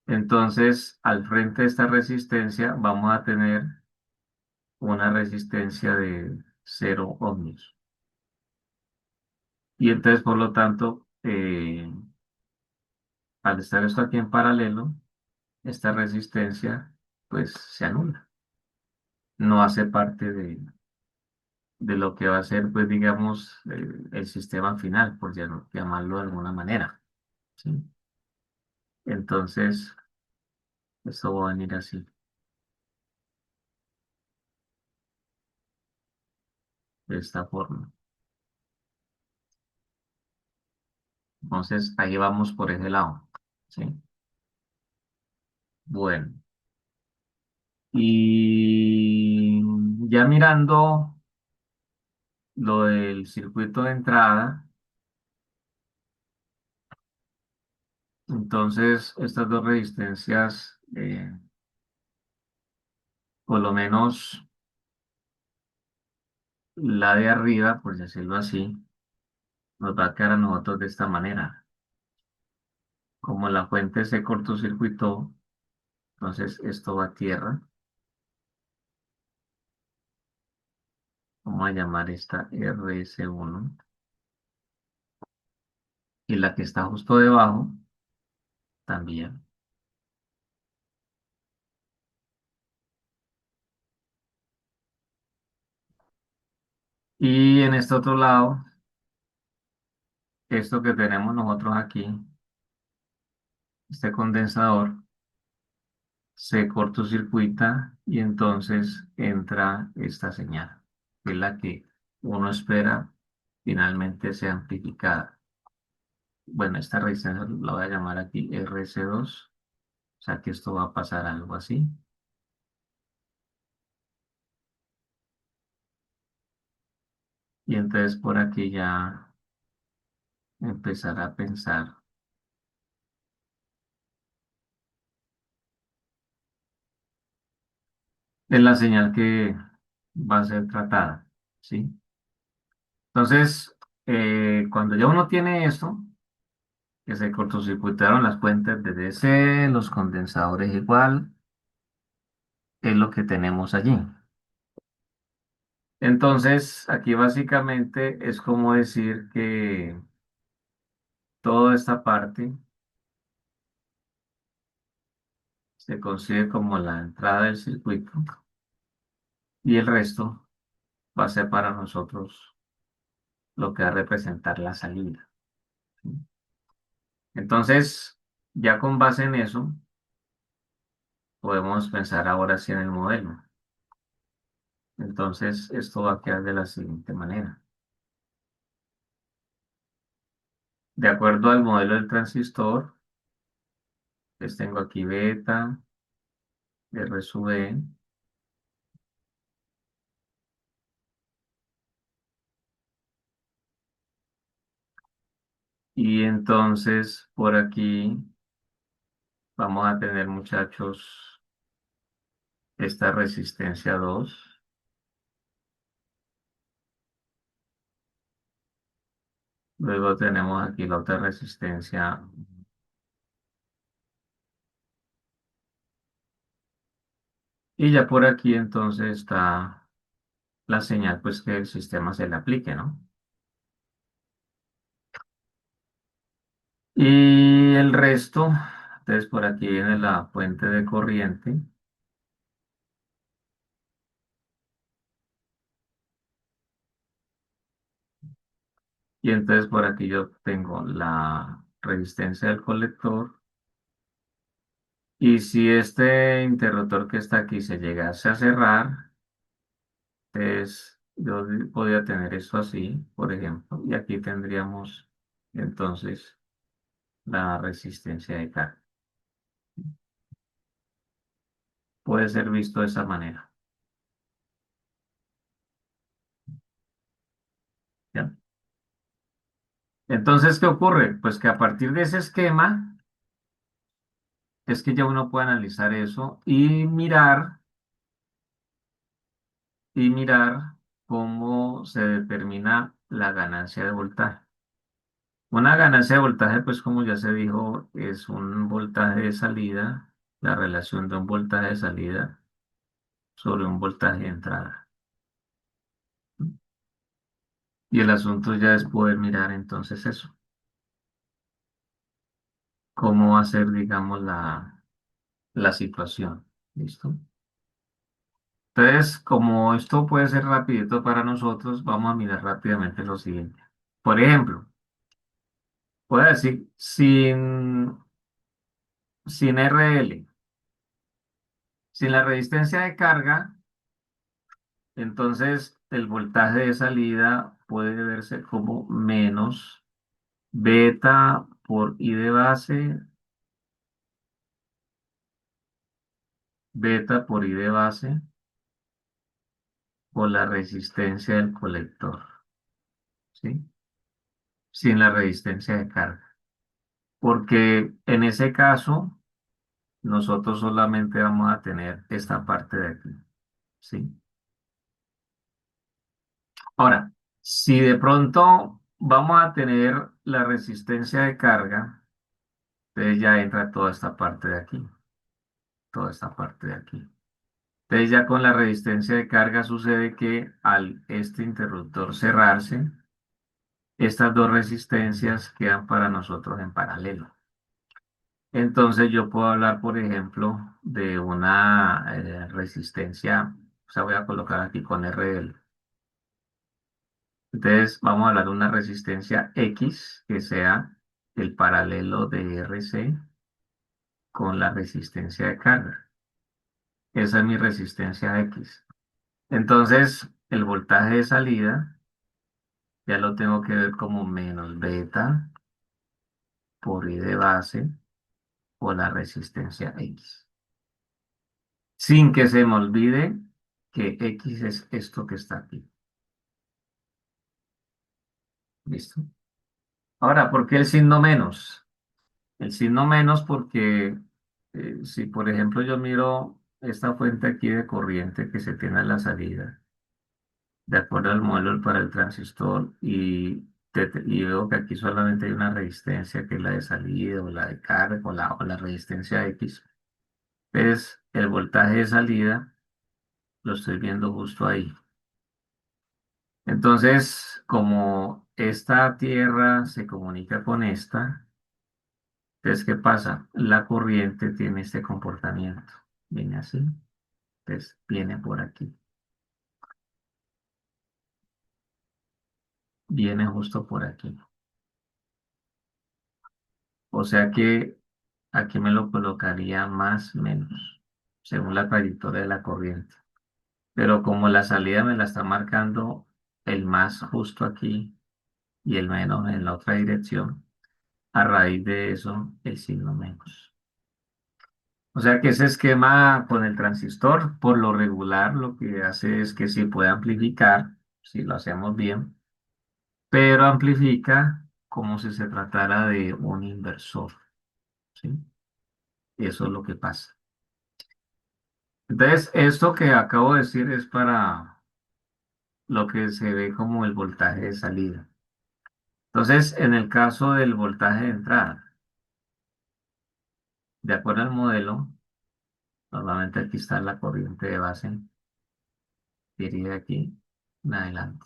entonces al frente de esta resistencia vamos a tener una resistencia de 0 ohmios. Y entonces, por lo tanto, al estar esto aquí en paralelo, esta resistencia pues se anula. No hace parte de lo que va a ser, pues digamos, el sistema final, por llamarlo de alguna manera. ¿Sí? Entonces, esto va a venir así, de esta forma. Entonces, ahí vamos por ese lado. ¿Sí? Bueno, y ya mirando lo del circuito de entrada, entonces estas dos resistencias, por lo menos la de arriba, por decirlo así, nos va a quedar a nosotros de esta manera. Como la fuente se cortocircuitó, entonces esto va a tierra. Vamos a llamar esta RS1. Y la que está justo debajo también. Y en este otro lado, esto que tenemos nosotros aquí, este condensador, se cortocircuita y entonces entra esta señal, que es la que uno espera finalmente sea amplificada. Bueno, esta resistencia la voy a llamar aquí RC2, o sea que esto va a pasar algo así. Y entonces por aquí ya empezar a pensar en la señal que va a ser tratada, ¿sí? Entonces, cuando ya uno tiene esto, que se cortocircuitaron las fuentes de DC, los condensadores igual, es lo que tenemos allí. Entonces, aquí básicamente es como decir que toda esta parte se consigue como la entrada del circuito y el resto va a ser para nosotros lo que va a representar la salida. ¿Sí? Entonces, ya con base en eso, podemos pensar ahora sí en el modelo. Entonces, esto va a quedar de la siguiente manera. De acuerdo al modelo del transistor, les tengo aquí beta, R sub E, y entonces por aquí vamos a tener, muchachos, esta resistencia 2. Luego tenemos aquí la otra resistencia. Y ya por aquí entonces está la señal, pues que el sistema se le aplique, ¿no? Y el resto, entonces por aquí viene la fuente de corriente. Y entonces por aquí yo tengo la resistencia del colector. Y si este interruptor que está aquí se llegase a cerrar, entonces yo podría tener esto así, por ejemplo. Y aquí tendríamos entonces la resistencia de carga. Puede ser visto de esa manera. ¿Ya? Entonces, ¿qué ocurre? Pues que a partir de ese esquema es que ya uno puede analizar eso y mirar cómo se determina la ganancia de voltaje. Una ganancia de voltaje, pues como ya se dijo, es un voltaje de salida, la relación de un voltaje de salida sobre un voltaje de entrada. Y el asunto ya es poder mirar entonces eso, cómo hacer, digamos, la situación. ¿Listo? Entonces, como esto puede ser rapidito para nosotros, vamos a mirar rápidamente lo siguiente. Por ejemplo, voy a decir, sin RL, sin la resistencia de carga, entonces el voltaje de salida puede verse como menos beta por I de base, beta por I de base, por la resistencia del colector, ¿sí? Sin la resistencia de carga. Porque en ese caso, nosotros solamente vamos a tener esta parte de aquí, ¿sí? Ahora, si de pronto vamos a tener la resistencia de carga, entonces ya entra toda esta parte de aquí, toda esta parte de aquí. Entonces ya con la resistencia de carga sucede que al este interruptor cerrarse, estas dos resistencias quedan para nosotros en paralelo. Entonces yo puedo hablar, por ejemplo, de una resistencia, o sea, voy a colocar aquí con RL. Entonces vamos a hablar de una resistencia X que sea el paralelo de RC con la resistencia de carga. Esa es mi resistencia X. Entonces el voltaje de salida ya lo tengo que ver como menos beta por I de base por la resistencia X. Sin que se me olvide que X es esto que está aquí. ¿Listo? Ahora, ¿por qué el signo menos? El signo menos porque si, por ejemplo, yo miro esta fuente aquí de corriente que se tiene a la salida, de acuerdo al modelo para el transistor, y veo que aquí solamente hay una resistencia que es la de salida o la de carga o la resistencia X, pues el voltaje de salida lo estoy viendo justo ahí. Entonces, como esta tierra se comunica con esta, entonces, ¿qué pasa? La corriente tiene este comportamiento. Viene así, entonces viene por aquí, viene justo por aquí. O sea que aquí me lo colocaría más menos, según la trayectoria de la corriente. Pero como la salida me la está marcando el más justo aquí y el menos en la otra dirección, a raíz de eso, el signo menos. O sea que ese esquema con el transistor, por lo regular, lo que hace es que sí puede amplificar, si lo hacemos bien, pero amplifica como si se tratara de un inversor, ¿sí? Eso es lo que pasa. Entonces, esto que acabo de decir es para lo que se ve como el voltaje de salida. Entonces, en el caso del voltaje de entrada, de acuerdo al modelo, normalmente aquí está la corriente de base, iría de aquí en adelante.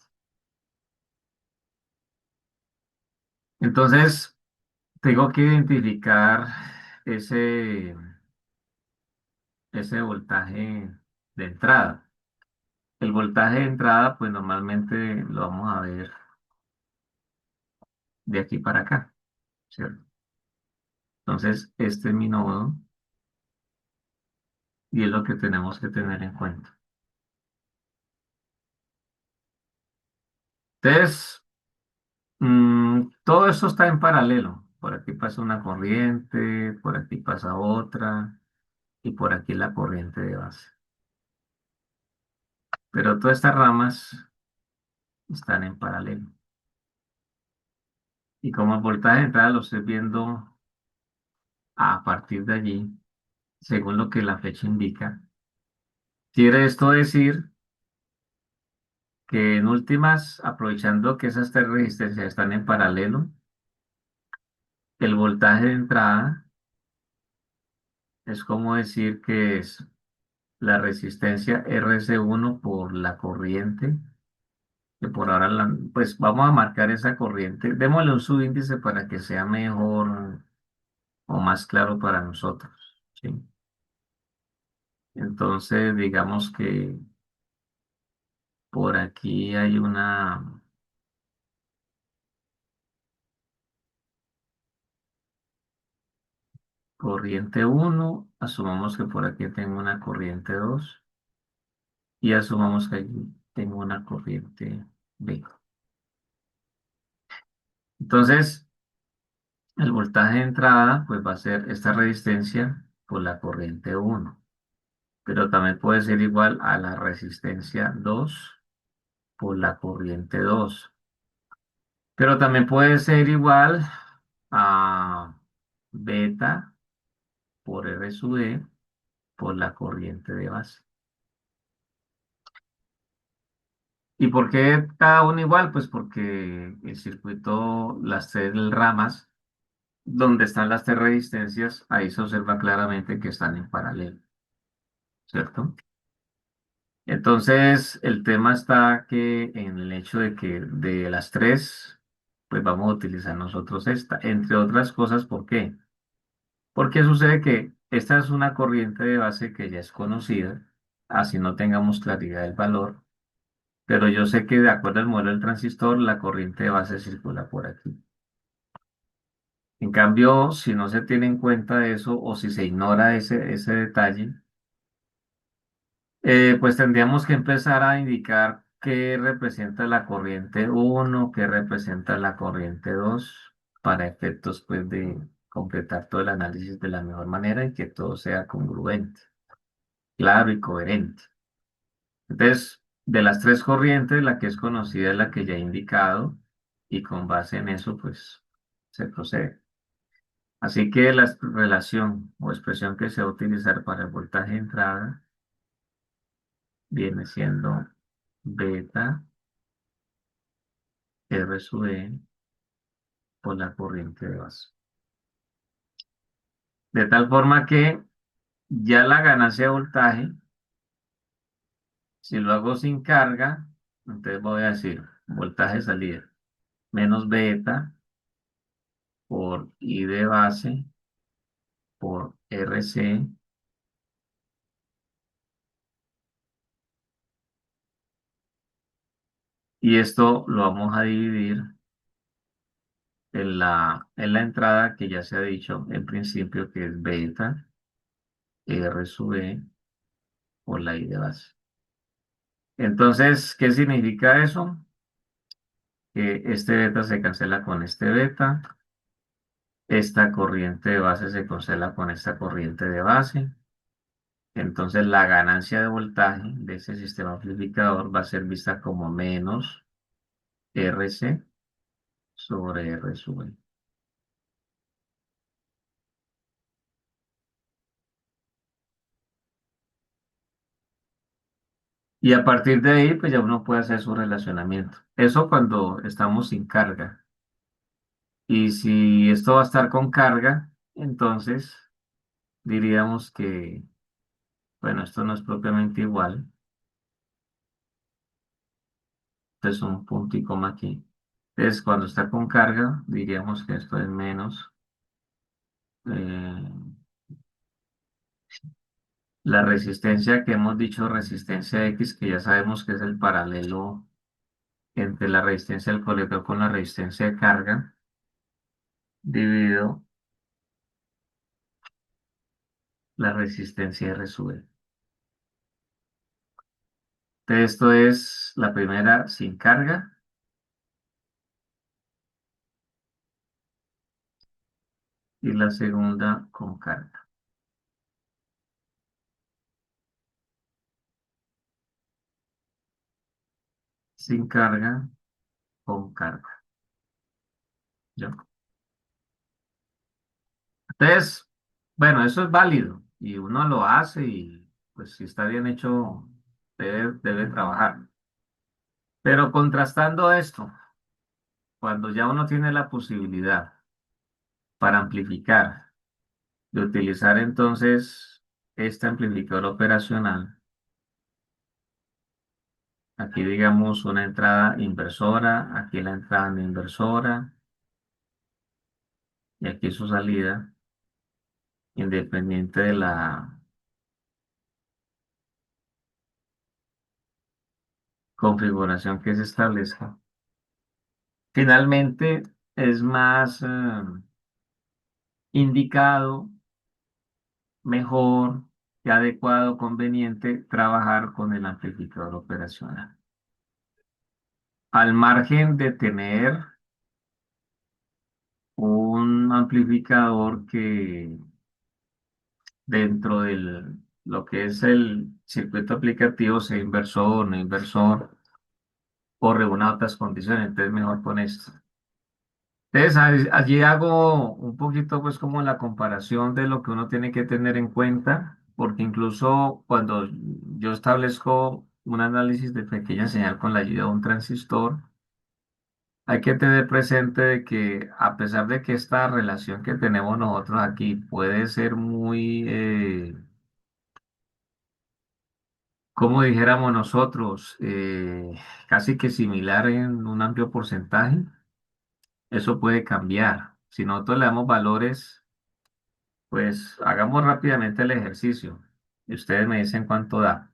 Entonces, tengo que identificar ese, ese voltaje de entrada. El voltaje de entrada, pues normalmente lo vamos a ver de aquí para acá, ¿cierto? Entonces, este es mi nodo y es lo que tenemos que tener en cuenta. Entonces, todo esto está en paralelo. Por aquí pasa una corriente, por aquí pasa otra y por aquí la corriente de base. Pero todas estas ramas están en paralelo. Y como el voltaje de entrada lo estoy viendo a partir de allí, según lo que la fecha indica, quiere esto decir que en últimas, aprovechando que esas tres resistencias están en paralelo, El voltaje de entrada es como decir que es la resistencia RC1 por la corriente, que por ahora, pues vamos a marcar esa corriente. Démosle un subíndice para que sea mejor o más claro para nosotros, ¿sí? Entonces, digamos que por aquí hay una corriente uno, asumamos que por aquí tengo una corriente 2 y asumamos que aquí tengo una corriente B. Entonces, el voltaje de entrada pues va a ser esta resistencia por la corriente uno, pero también puede ser igual a la resistencia 2 por la corriente 2, pero también puede ser igual a beta por R sub E por la corriente de base. ¿Y por qué cada uno igual? Pues porque el circuito, las tres ramas, donde están las tres resistencias, ahí se observa claramente que están en paralelo, ¿cierto? Entonces, el tema está que en el hecho de que de las tres, pues vamos a utilizar nosotros esta, entre otras cosas, ¿por qué? Porque sucede que esta es una corriente de base que ya es conocida, así no tengamos claridad del valor, pero yo sé que de acuerdo al modelo del transistor, la corriente de base circula por aquí. En cambio, si no se tiene en cuenta eso o si se ignora ese detalle, pues tendríamos que empezar a indicar qué representa la corriente uno, qué representa la corriente 2, para efectos pues de completar todo el análisis de la mejor manera y que todo sea congruente, claro y coherente. Entonces, de las tres corrientes, la que es conocida es la que ya he indicado y con base en eso pues se procede. Así que la relación o expresión que se va a utilizar para el voltaje de entrada viene siendo beta R sub E por la corriente de base. De tal forma que ya la ganancia de voltaje, si lo hago sin carga, entonces voy a decir voltaje de salida menos beta por I de base por RC, y esto lo vamos a dividir en la entrada que ya se ha dicho en principio que es beta R sub E por la I de base. Entonces, ¿qué significa eso? Que este beta se cancela con este beta, esta corriente de base se cancela con esta corriente de base. Entonces, la ganancia de voltaje de ese sistema amplificador va a ser vista como menos RC sobre R sub E. Y a partir de ahí, pues ya uno puede hacer su relacionamiento. Eso cuando estamos sin carga. Y si esto va a estar con carga, entonces diríamos que, bueno, esto no es propiamente igual. Entonces un punto y coma aquí. Entonces cuando está con carga, diríamos que esto es menos eh, la resistencia que hemos dicho, resistencia X, que ya sabemos que es el paralelo entre la resistencia del colector con la resistencia de carga, dividido la resistencia R sub E. Entonces, esto es la primera sin carga y la segunda con carga. Sin carga, con carga. ¿Ya? Entonces, bueno, eso es válido y uno lo hace y pues si está bien hecho, debe trabajar. Pero contrastando esto, cuando ya uno tiene la posibilidad para amplificar, de utilizar entonces este amplificador operacional. Aquí digamos una entrada inversora, aquí la entrada no inversora y aquí su salida, independiente de la configuración que se establezca. Finalmente, es más indicado, mejor y adecuado, conveniente trabajar con el amplificador operacional. Al margen de tener un amplificador que dentro del lo que es el circuito aplicativo sea inversor, no inversor, o reúna otras condiciones, entonces mejor con esto. Entonces, allí hago un poquito pues como la comparación de lo que uno tiene que tener en cuenta, porque incluso cuando yo establezco un análisis de pequeña señal con la ayuda de un transistor, hay que tener presente de que a pesar de que esta relación que tenemos nosotros aquí puede ser muy, como dijéramos nosotros, casi que similar en un amplio porcentaje, eso puede cambiar. Si nosotros le damos valores, pues hagamos rápidamente el ejercicio y ustedes me dicen cuánto da.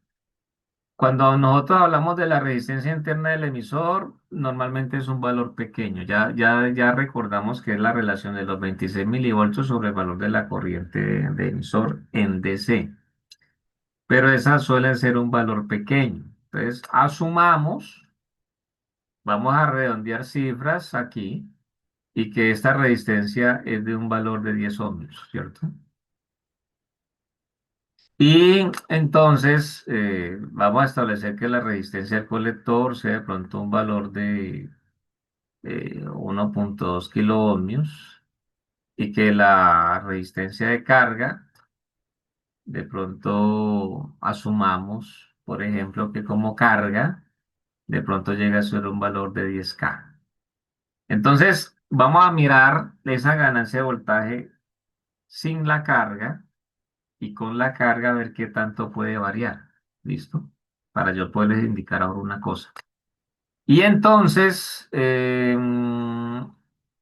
Cuando nosotros hablamos de la resistencia interna del emisor, normalmente es un valor pequeño. Ya recordamos que es la relación de los 26 milivoltios sobre el valor de la corriente de emisor en DC. Pero esa suele ser un valor pequeño. Entonces, asumamos, vamos a redondear cifras aquí y que esta resistencia es de un valor de 10 ohmios, ¿cierto? Y entonces vamos a establecer que la resistencia del colector sea de pronto un valor de 1,2 kiloohmios y que la resistencia de carga de pronto asumamos, por ejemplo, que como carga de pronto llega a ser un valor de 10K. Entonces vamos a mirar esa ganancia de voltaje sin la carga y con la carga a ver qué tanto puede variar. ¿Listo? Para yo poderles indicar ahora una cosa. Y entonces,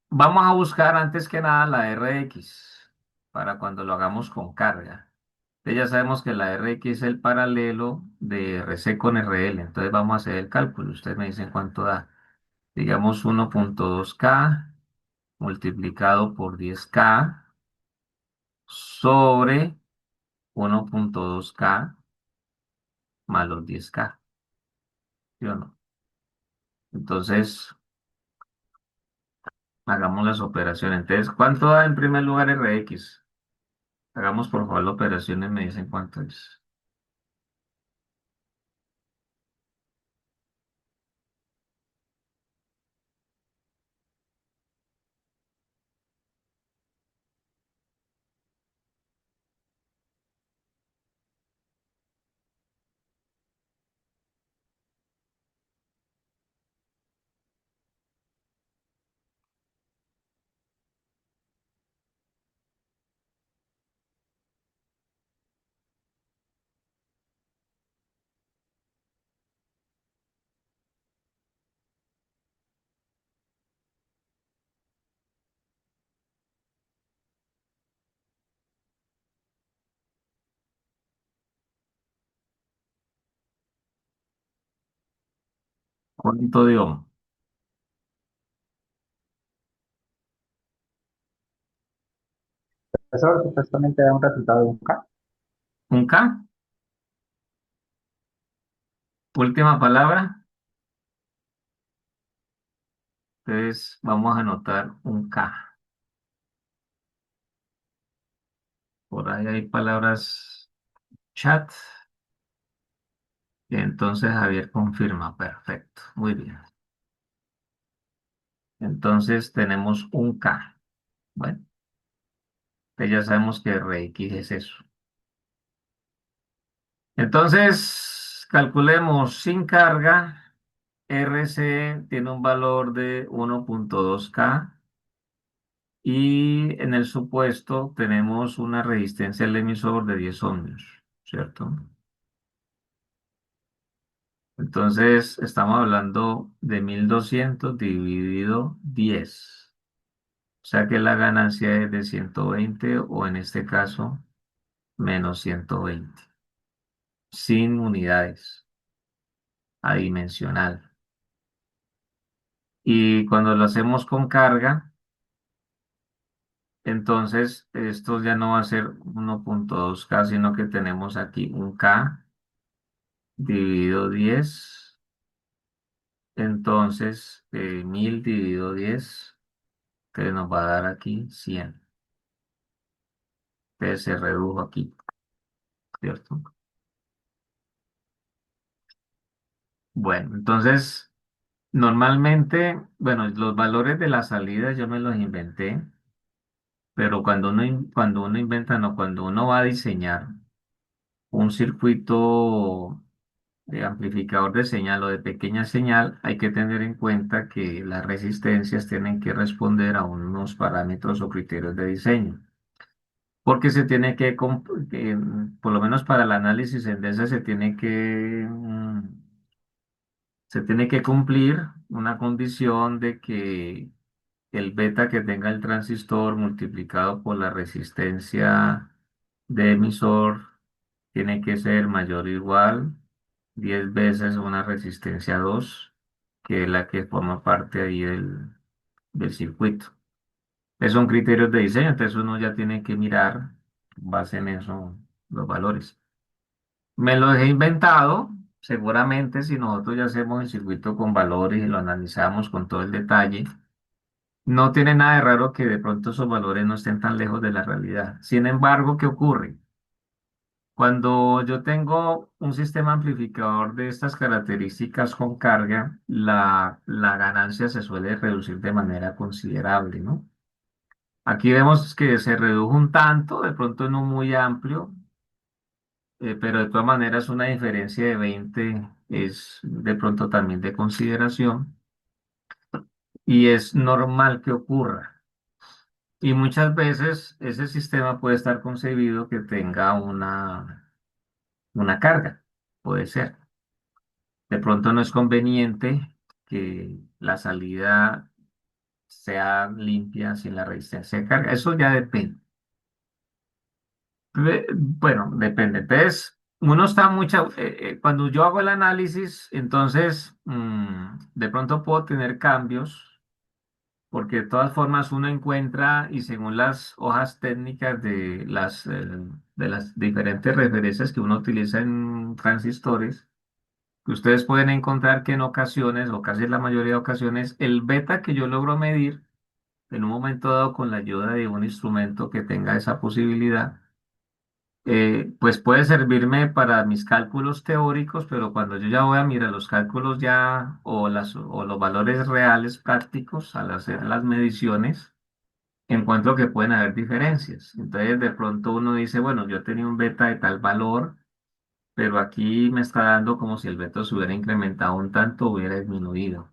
vamos a buscar antes que nada la RX para cuando lo hagamos con carga. Entonces ya sabemos que la RX es el paralelo de RC con RL. Entonces vamos a hacer el cálculo. Ustedes me dicen cuánto da. Digamos 1,2K multiplicado por 10K sobre 1,2K más los 10K. ¿Sí o no? Entonces, hagamos las operaciones. Entonces, ¿cuánto da en primer lugar RX? Hagamos por favor la operación y me dicen cuánto es. ¿Cuánto dio? Eso supuestamente da un resultado de un K. ¿Un K? Última palabra. Entonces, vamos a anotar un K. Por ahí hay palabras chat. Y entonces Javier confirma. Perfecto. Muy bien. Entonces tenemos un K. Bueno, pues ya sabemos que RX es eso. Entonces, calculemos sin carga. RC tiene un valor de 1,2K y y en el supuesto tenemos una resistencia al emisor de 10 ohmios, ¿cierto? Entonces estamos hablando de 1200 dividido 10. O sea que la ganancia es de 120 o en este caso menos 120 sin unidades, adimensional. Y cuando lo hacemos con carga, entonces esto ya no va a ser 1.2K, sino que tenemos aquí un K dividido 10. Entonces 1000 dividido 10, que nos va a dar aquí 100. Entonces se redujo aquí, ¿cierto? Bueno, entonces normalmente, bueno, los valores de la salida yo me los inventé, pero cuando uno inventa, no, cuando uno va a diseñar un circuito de amplificador de señal o de pequeña señal, hay que tener en cuenta que las resistencias tienen que responder a unos parámetros o criterios de diseño, porque se tiene por lo menos para el análisis en DESA, se tiene que cumplir una condición de que el beta que tenga el transistor multiplicado por la resistencia de emisor tiene que ser mayor o igual 10 veces una resistencia 2, que es la que forma parte ahí del circuito. Esos son criterios de diseño, entonces uno ya tiene que mirar con base en eso los valores. Me los he inventado, seguramente si nosotros ya hacemos el circuito con valores y lo analizamos con todo el detalle, no tiene nada de raro que de pronto esos valores no estén tan lejos de la realidad. Sin embargo, ¿qué ocurre? Cuando yo tengo un sistema amplificador de estas características con carga, la ganancia se suele reducir de manera considerable, ¿no? Aquí vemos que se redujo un tanto, de pronto no muy amplio, pero de todas maneras una diferencia de 20 es de pronto también de consideración y es normal que ocurra. Y muchas veces ese sistema puede estar concebido que tenga una carga, puede ser. De pronto no es conveniente que la salida sea limpia sin la resistencia de carga. Eso ya depende. Bueno, depende. Entonces, cuando yo hago el análisis, entonces de pronto puedo tener cambios, porque de todas formas uno encuentra y según las hojas técnicas de las diferentes referencias que uno utiliza en transistores, que ustedes pueden encontrar que en ocasiones, o casi la mayoría de ocasiones, el beta que yo logro medir en un momento dado con la ayuda de un instrumento que tenga esa posibilidad, pues puede servirme para mis cálculos teóricos, pero cuando yo ya voy a mirar los cálculos ya o los valores reales prácticos al hacer las mediciones, encuentro que pueden haber diferencias. Entonces de pronto uno dice, bueno, yo tenía un beta de tal valor, pero aquí me está dando como si el veto se hubiera incrementado un tanto, hubiera disminuido.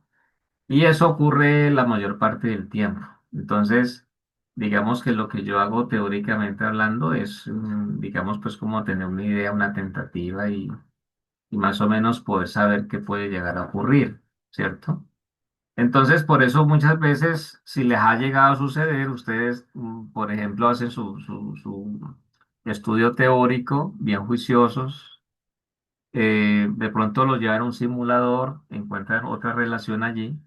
Y eso ocurre la mayor parte del tiempo. Entonces, digamos que lo que yo hago teóricamente hablando es, digamos, pues como tener una idea, una tentativa y más o menos poder saber qué puede llegar a ocurrir, ¿cierto? Entonces, por eso muchas veces, si les ha llegado a suceder, ustedes, por ejemplo, hacen su estudio teórico, bien juiciosos, de pronto lo llevan a un simulador, encuentran otra relación allí,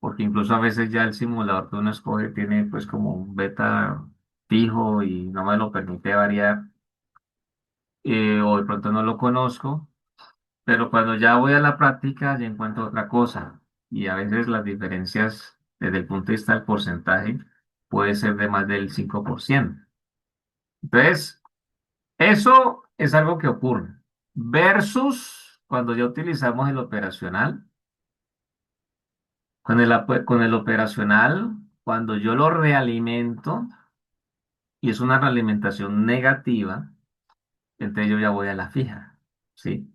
porque incluso a veces ya el simulador que uno escoge tiene pues como un beta fijo y no me lo permite variar, o de pronto no lo conozco, pero cuando ya voy a la práctica ya encuentro otra cosa y a veces las diferencias desde el punto de vista del porcentaje puede ser de más del 5%. Entonces, eso es algo que ocurre versus cuando ya utilizamos el operacional. Con el operacional, cuando yo lo realimento y es una realimentación negativa, entonces yo ya voy a la fija, ¿sí?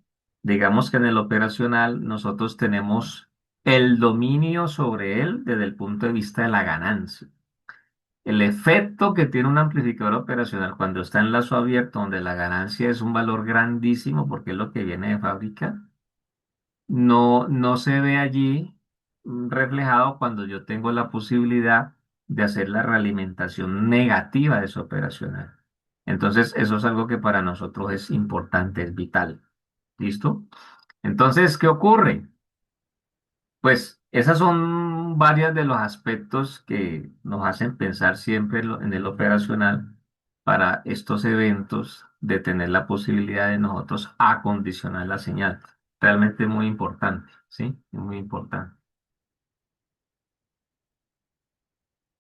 Digamos que en el operacional nosotros tenemos el dominio sobre él desde el punto de vista de la ganancia. el efecto que tiene un amplificador operacional cuando está en lazo abierto, donde la ganancia es un valor grandísimo porque es lo que viene de fábrica, no se ve allí reflejado cuando yo tengo la posibilidad de hacer la realimentación negativa de su operacional. Entonces, eso es algo que para nosotros es importante, es vital. ¿Listo? Entonces, ¿qué ocurre? Pues esas son varias de los aspectos que nos hacen pensar siempre en el operacional para estos eventos de tener la posibilidad de nosotros acondicionar la señal. Realmente es muy importante, ¿sí? Es muy importante.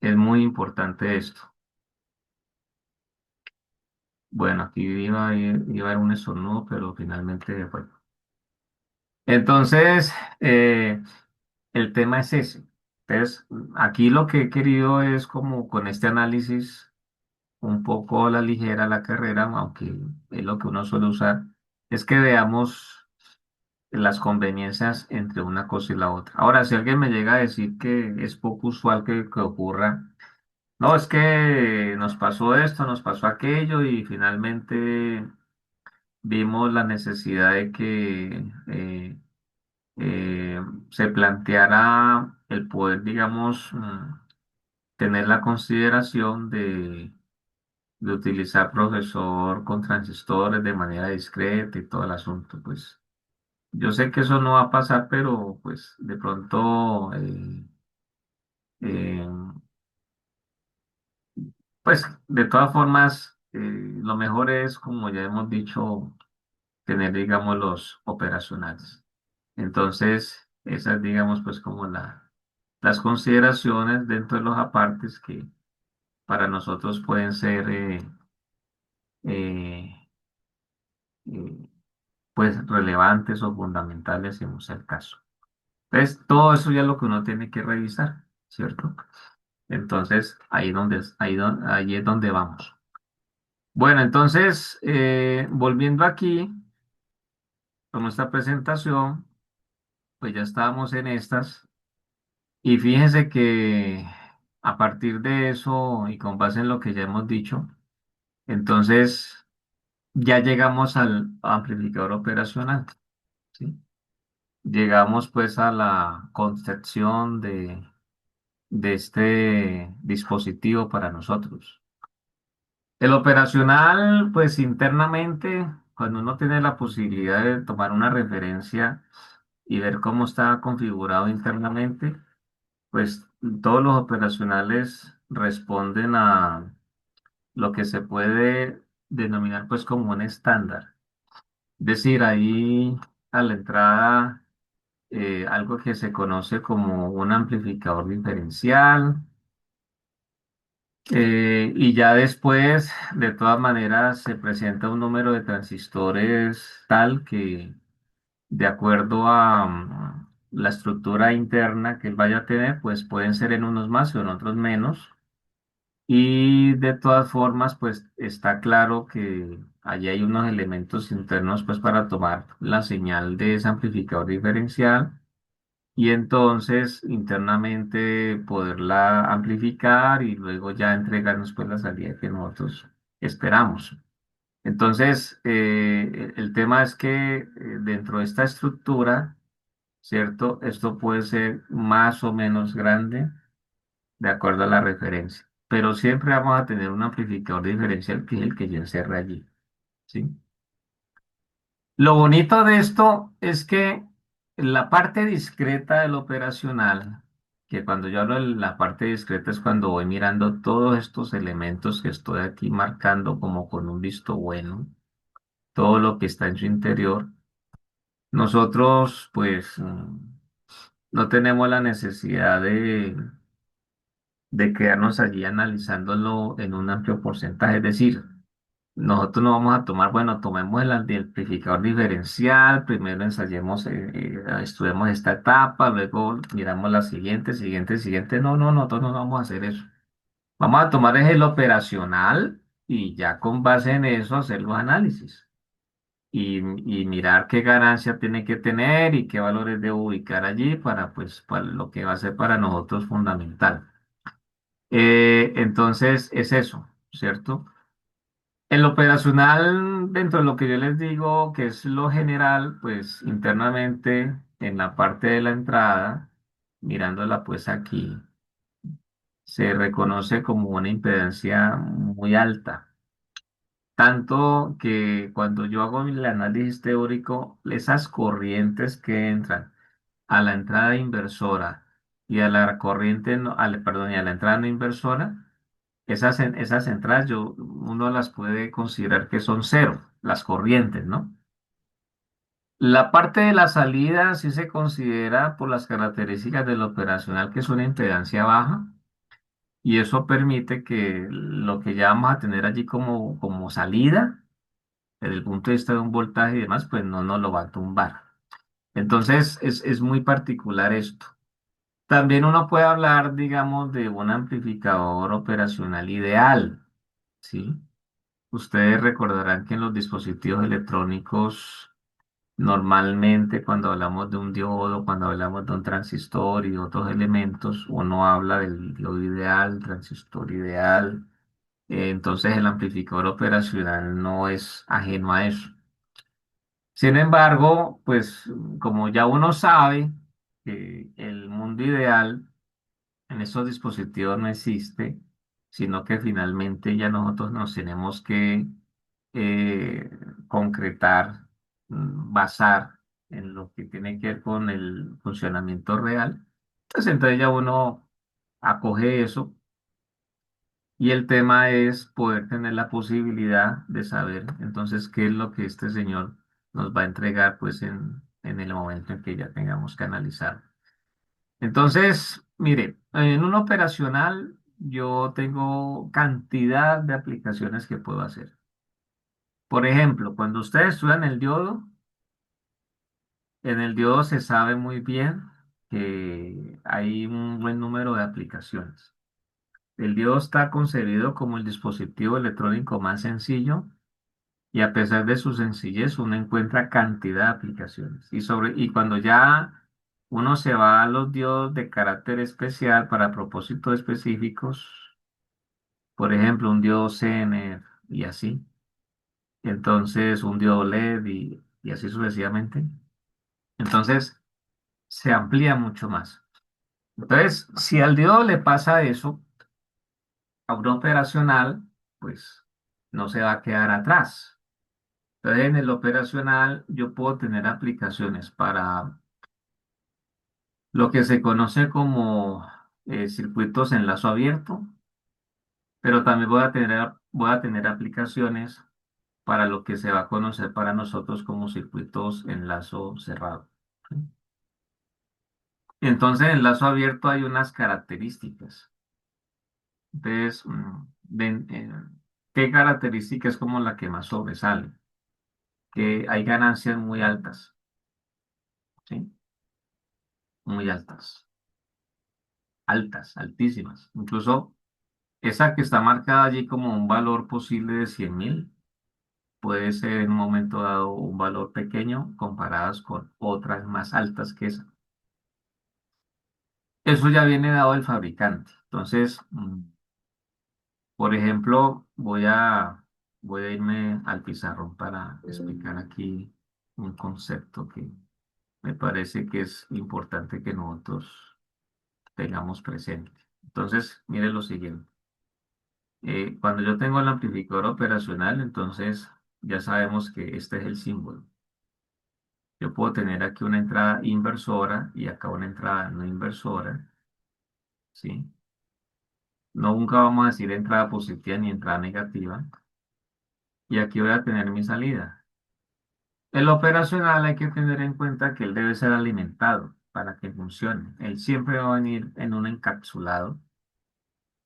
Es muy importante esto. Bueno, aquí iba a haber un estornudo, pero finalmente fue. Entonces, el tema es ese. Entonces, aquí lo que he querido es como con este análisis un poco a la ligera la carrera, aunque es lo que uno suele usar, es que veamos las conveniencias entre una cosa y la otra. Ahora, si alguien me llega a decir que es poco usual que ocurra, no, es que nos pasó esto, nos pasó aquello y finalmente vimos la necesidad de que eh, se planteara el poder, digamos, tener la consideración de utilizar profesor con transistores de manera discreta y todo el asunto. Pues yo sé que eso no va a pasar, pero pues de pronto, eh, pues de todas formas, lo mejor es, como ya hemos dicho, tener, digamos, los operacionales. Entonces, esas, digamos, pues como las consideraciones dentro de los apartes que para nosotros pueden ser, eh, eh, pues relevantes o fundamentales según sea el caso. Entonces, todo eso ya es lo que uno tiene que revisar, ¿cierto? Entonces, ahí es donde vamos. Bueno, entonces, volviendo aquí con nuestra presentación, pues ya estábamos en estas y fíjense que a partir de eso y con base en lo que ya hemos dicho, entonces ya llegamos al amplificador operacional, ¿sí? Llegamos pues a la concepción de este dispositivo para nosotros. El operacional, pues internamente, cuando uno tiene la posibilidad de tomar una referencia y ver cómo está configurado internamente, pues todos los operacionales responden a lo que se puede denominar pues como un estándar. Es decir, ahí a la entrada algo que se conoce como un amplificador diferencial. Y ya después, de todas maneras, se presenta un número de transistores tal que, de acuerdo a la estructura interna que él vaya a tener, pues pueden ser en unos más o en otros menos. Y de todas formas, pues está claro que allí hay unos elementos internos, pues para tomar la señal de ese amplificador diferencial y entonces internamente poderla amplificar y luego ya entregarnos pues la salida que nosotros esperamos. Entonces, el tema es que dentro de esta estructura, ¿cierto? Esto puede ser más o menos grande de acuerdo a la referencia, pero siempre vamos a tener un amplificador diferencial que es el que yo encerré allí, ¿sí? Lo bonito de esto es que la parte discreta del operacional, que cuando yo hablo de la parte discreta es cuando voy mirando todos estos elementos que estoy aquí marcando como con un visto bueno, todo lo que está en su interior, nosotros pues no tenemos la necesidad de quedarnos allí analizándolo en un amplio porcentaje, es decir, nosotros no vamos a tomar, bueno, tomemos el amplificador diferencial, primero ensayemos, estudiemos esta etapa, luego miramos la siguiente, siguiente, siguiente. No, no, nosotros no vamos a hacer eso. Vamos a tomar es el operacional y ya con base en eso hacer los análisis y mirar qué ganancia tiene que tener y qué valores debo ubicar allí para, pues, para lo que va a ser para nosotros fundamental. Entonces es eso, ¿cierto? El operacional, dentro de lo que yo les digo, que es lo general, pues internamente en la parte de la entrada, mirándola pues aquí, se reconoce como una impedancia muy alta. Tanto que cuando yo hago el análisis teórico, esas corrientes que entran a la entrada inversora y a la corriente, perdón, y a la entrada no inversora, esas entradas uno las puede considerar que son cero, las corrientes, ¿no? La parte de la salida sí se considera por las características del operacional que es una impedancia baja y eso permite que lo que ya vamos a tener allí como salida, desde el punto de vista de un voltaje y demás, pues no nos lo va a tumbar. Entonces es muy particular esto. También uno puede hablar, digamos, de un amplificador operacional ideal, ¿sí? Ustedes recordarán que en los dispositivos electrónicos, normalmente cuando hablamos de un diodo, cuando hablamos de un transistor y otros elementos, uno habla del diodo ideal, transistor ideal. Entonces el amplificador operacional no es ajeno a eso. Sin embargo, pues como ya uno sabe que el mundo ideal en esos dispositivos no existe, sino que finalmente ya nosotros nos tenemos que eh, concretar, basar en lo que tiene que ver con el funcionamiento real. Pues entonces ya uno acoge eso y el tema es poder tener la posibilidad de saber entonces qué es lo que este señor nos va a entregar pues en el momento en que ya tengamos que analizar. Entonces, mire, en un operacional yo tengo cantidad de aplicaciones que puedo hacer. Por ejemplo, cuando ustedes estudian el diodo, en el diodo se sabe muy bien que hay un buen número de aplicaciones. El diodo está concebido como el dispositivo electrónico más sencillo y a pesar de su sencillez uno encuentra cantidad de aplicaciones. Y cuando ya uno se va a los diodos de carácter especial para propósitos específicos, por ejemplo, un diodo Zener y así, entonces un diodo LED y así sucesivamente, entonces se amplía mucho más. Entonces, si al diodo le pasa eso, a un operacional, pues no se va a quedar atrás. Entonces, en el operacional yo puedo tener aplicaciones para lo que se conoce como circuitos en lazo abierto, pero también voy a tener aplicaciones para lo que se va a conocer para nosotros como circuitos en lazo cerrado. ¿Sí? Entonces, en lazo abierto hay unas características. Entonces, ¿qué característica es como la que más sobresale? Que hay ganancias muy altas, ¿sí? Muy altas, altas, altísimas. Incluso esa que está marcada allí como un valor posible de 100.000 puede ser en un momento dado un valor pequeño comparadas con otras más altas que esa. Eso ya viene dado del fabricante. Entonces, por ejemplo, voy a irme al pizarrón para explicar aquí un concepto que me parece que es importante que nosotros tengamos presente. Entonces, mire lo siguiente. Cuando yo tengo el amplificador operacional, entonces ya sabemos que este es el símbolo. Yo puedo tener aquí una entrada inversora y acá una entrada no inversora, ¿sí? No, nunca vamos a decir entrada positiva ni entrada negativa. Y aquí voy a tener mi salida. El operacional hay que tener en cuenta que él debe ser alimentado para que funcione. Él siempre va a venir en un encapsulado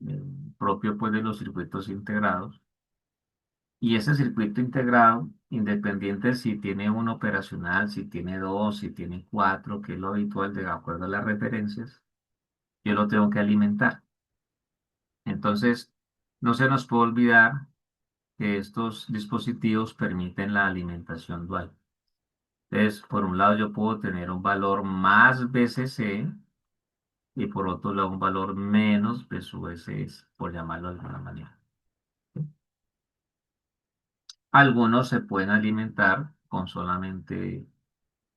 eh, propio pues de los circuitos integrados. Y ese circuito integrado, independiente si tiene un operacional, si tiene dos, si tiene cuatro, que es lo habitual de acuerdo a las referencias, yo lo tengo que alimentar. Entonces, no se nos puede olvidar que estos dispositivos permiten la alimentación dual. Entonces, por un lado, yo puedo tener un valor más BCC y por otro lado un valor menos B sub S es, por llamarlo de alguna manera. ¿Sí? Algunos se pueden alimentar con solamente,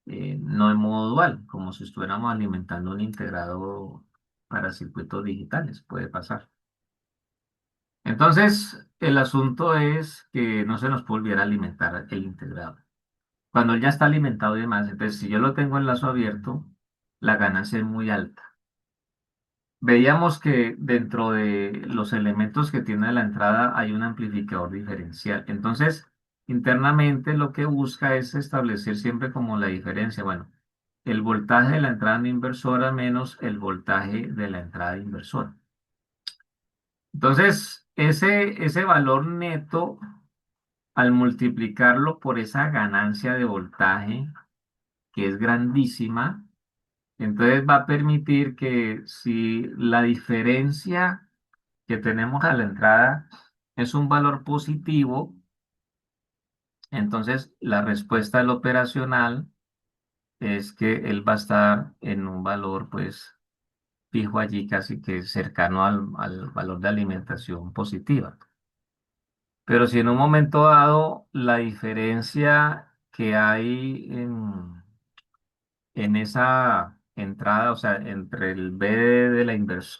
no en modo dual, como si estuviéramos alimentando un integrado para circuitos digitales, puede pasar. Entonces, el asunto es que no se nos puede olvidar alimentar el integrado. Cuando él ya está alimentado y demás, entonces si yo lo tengo en lazo abierto, la ganancia es muy alta. Veíamos que dentro de los elementos que tiene la entrada hay un amplificador diferencial. Entonces, internamente lo que busca es establecer siempre como la diferencia. Bueno, el voltaje de la entrada no inversora menos el voltaje de la entrada inversora. Entonces, ese valor neto, al multiplicarlo por esa ganancia de voltaje, que es grandísima, entonces va a permitir que si la diferencia que tenemos a la entrada es un valor positivo, entonces la respuesta del operacional es que él va a estar en un valor pues fijo allí casi que cercano al valor de alimentación positiva. Pero si en un momento dado la diferencia que hay en esa entrada, o sea, entre el B de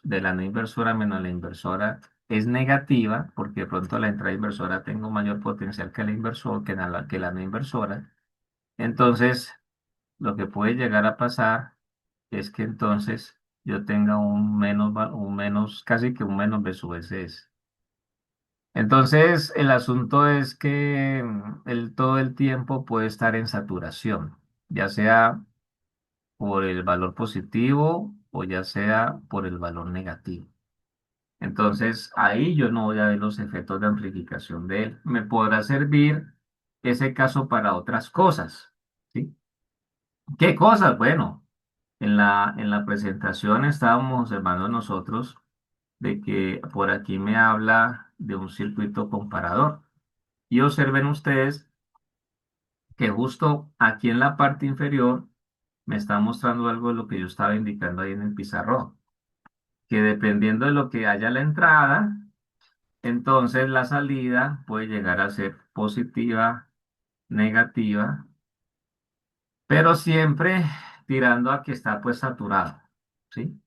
de la no inversora menos la inversora es negativa, porque de pronto la entrada inversora tengo mayor potencial que la inversor, que la no inversora. Entonces, lo que puede llegar a pasar es que entonces yo tenga un menos, casi que un menos B sub S S. Entonces, el asunto es que él todo el tiempo puede estar en saturación, ya sea por el valor positivo o ya sea por el valor negativo. Entonces, ahí yo no voy a ver los efectos de amplificación de él. Me podrá servir ese caso para otras cosas, ¿sí? ¿Qué cosas? Bueno, en la presentación estábamos observando nosotros de que por aquí me habla de un circuito comparador. Y observen ustedes que justo aquí en la parte inferior me está mostrando algo de lo que yo estaba indicando ahí en el pizarrón, que dependiendo de lo que haya la entrada, entonces la salida puede llegar a ser positiva, negativa, pero siempre tirando a que está pues saturado, ¿sí?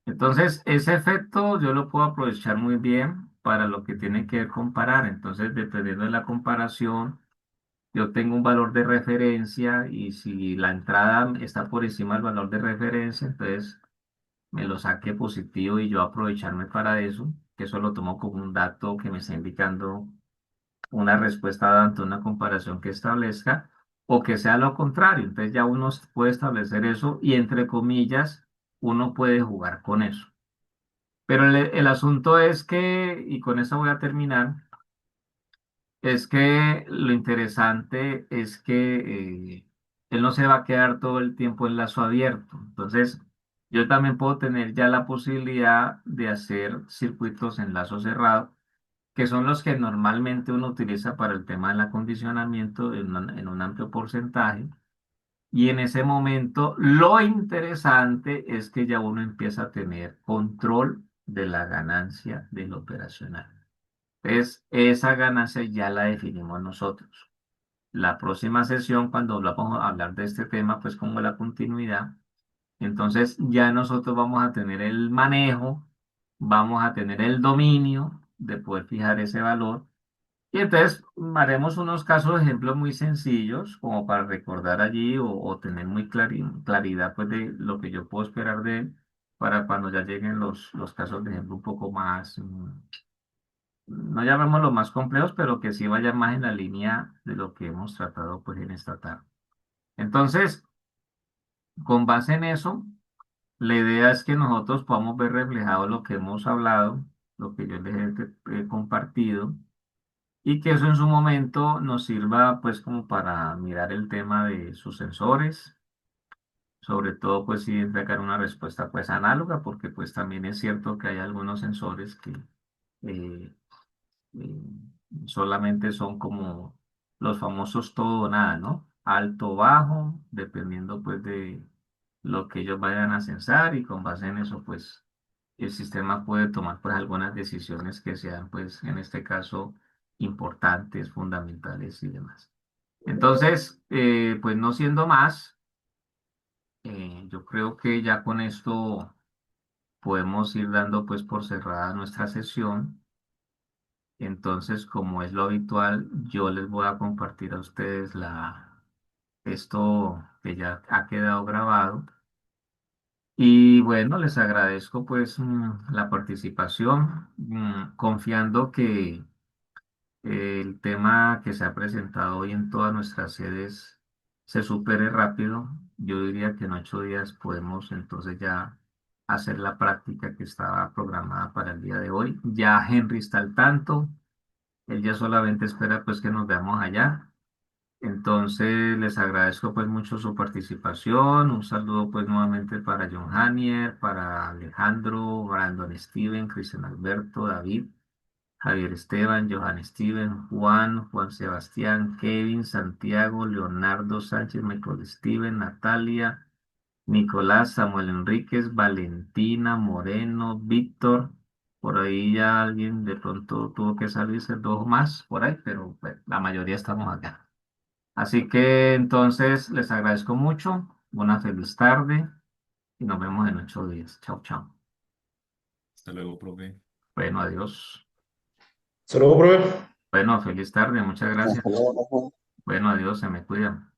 Entonces ese efecto yo lo puedo aprovechar muy bien para lo que tiene que ver comparar. Entonces, dependiendo de la comparación, yo tengo un valor de referencia y si la entrada está por encima del valor de referencia, entonces me lo saque positivo y yo aprovecharme para eso, que eso lo tomo como un dato que me está indicando una respuesta ante una comparación que establezca o que sea lo contrario. Entonces ya uno puede establecer eso y entre comillas uno puede jugar con eso. Pero el asunto es que, y con eso voy a terminar, es que lo interesante es que él no se va a quedar todo el tiempo en lazo abierto. Entonces, yo también puedo tener ya la posibilidad de hacer circuitos en lazo cerrado, que son los que normalmente uno utiliza para el tema del acondicionamiento en un amplio porcentaje. Y en ese momento, lo interesante es que ya uno empieza a tener control de la ganancia del operacional. Entonces, esa ganancia ya la definimos nosotros. La próxima sesión, cuando vamos a hablar de este tema, pues como la continuidad, entonces ya nosotros vamos a tener el manejo, vamos a tener el dominio de poder fijar ese valor. Y entonces haremos unos casos de ejemplos muy sencillos, como para recordar allí o tener muy claridad pues, de lo que yo puedo esperar de él, para cuando ya lleguen los casos de ejemplo un poco más, no llamémoslo más complejos, pero que sí vayan más en la línea de lo que hemos tratado pues en esta tarde. Entonces, con base en eso, la idea es que nosotros podamos ver reflejado lo que hemos hablado, lo que yo les he compartido, y que eso en su momento nos sirva pues como para mirar el tema de sus sensores, sobre todo pues si entregar una respuesta pues análoga, porque pues también es cierto que hay algunos sensores que eh, eh, solamente son como los famosos todo o nada, ¿no? Alto, bajo, dependiendo pues lo que ellos vayan a censar y con base en eso, pues el sistema puede tomar pues algunas decisiones que sean pues en este caso importantes, fundamentales y demás. Entonces, pues no siendo más, yo creo que ya con esto podemos ir dando pues por cerrada nuestra sesión. Entonces, como es lo habitual, yo les voy a compartir a ustedes esto que ya ha quedado grabado. Y bueno, les agradezco pues la participación, confiando que el tema que se ha presentado hoy en todas nuestras sedes se supere rápido. Yo diría que en 8 días podemos entonces ya hacer la práctica que estaba programada para el día de hoy. Ya Henry está al tanto, él ya solamente espera pues que nos veamos allá. Entonces les agradezco pues mucho su participación. Un saludo pues nuevamente para John Hanier, para Alejandro, Brandon Steven, Cristian Alberto, David, Javier Esteban, Johan Steven, Juan Sebastián, Kevin, Santiago, Leonardo Sánchez, Michael Steven, Natalia, Nicolás, Samuel Enríquez, Valentina, Moreno, Víctor. Por ahí ya alguien de pronto tuvo que salirse, dos más por ahí, pero bueno, la mayoría estamos acá. Así que entonces les agradezco mucho. Una feliz tarde y nos vemos en 8 días. Chao, chao. Hasta luego, profe. Bueno, adiós. Hasta luego, profe. Bueno, feliz tarde. Muchas Hasta gracias. luego. Bueno, adiós. Se me cuidan.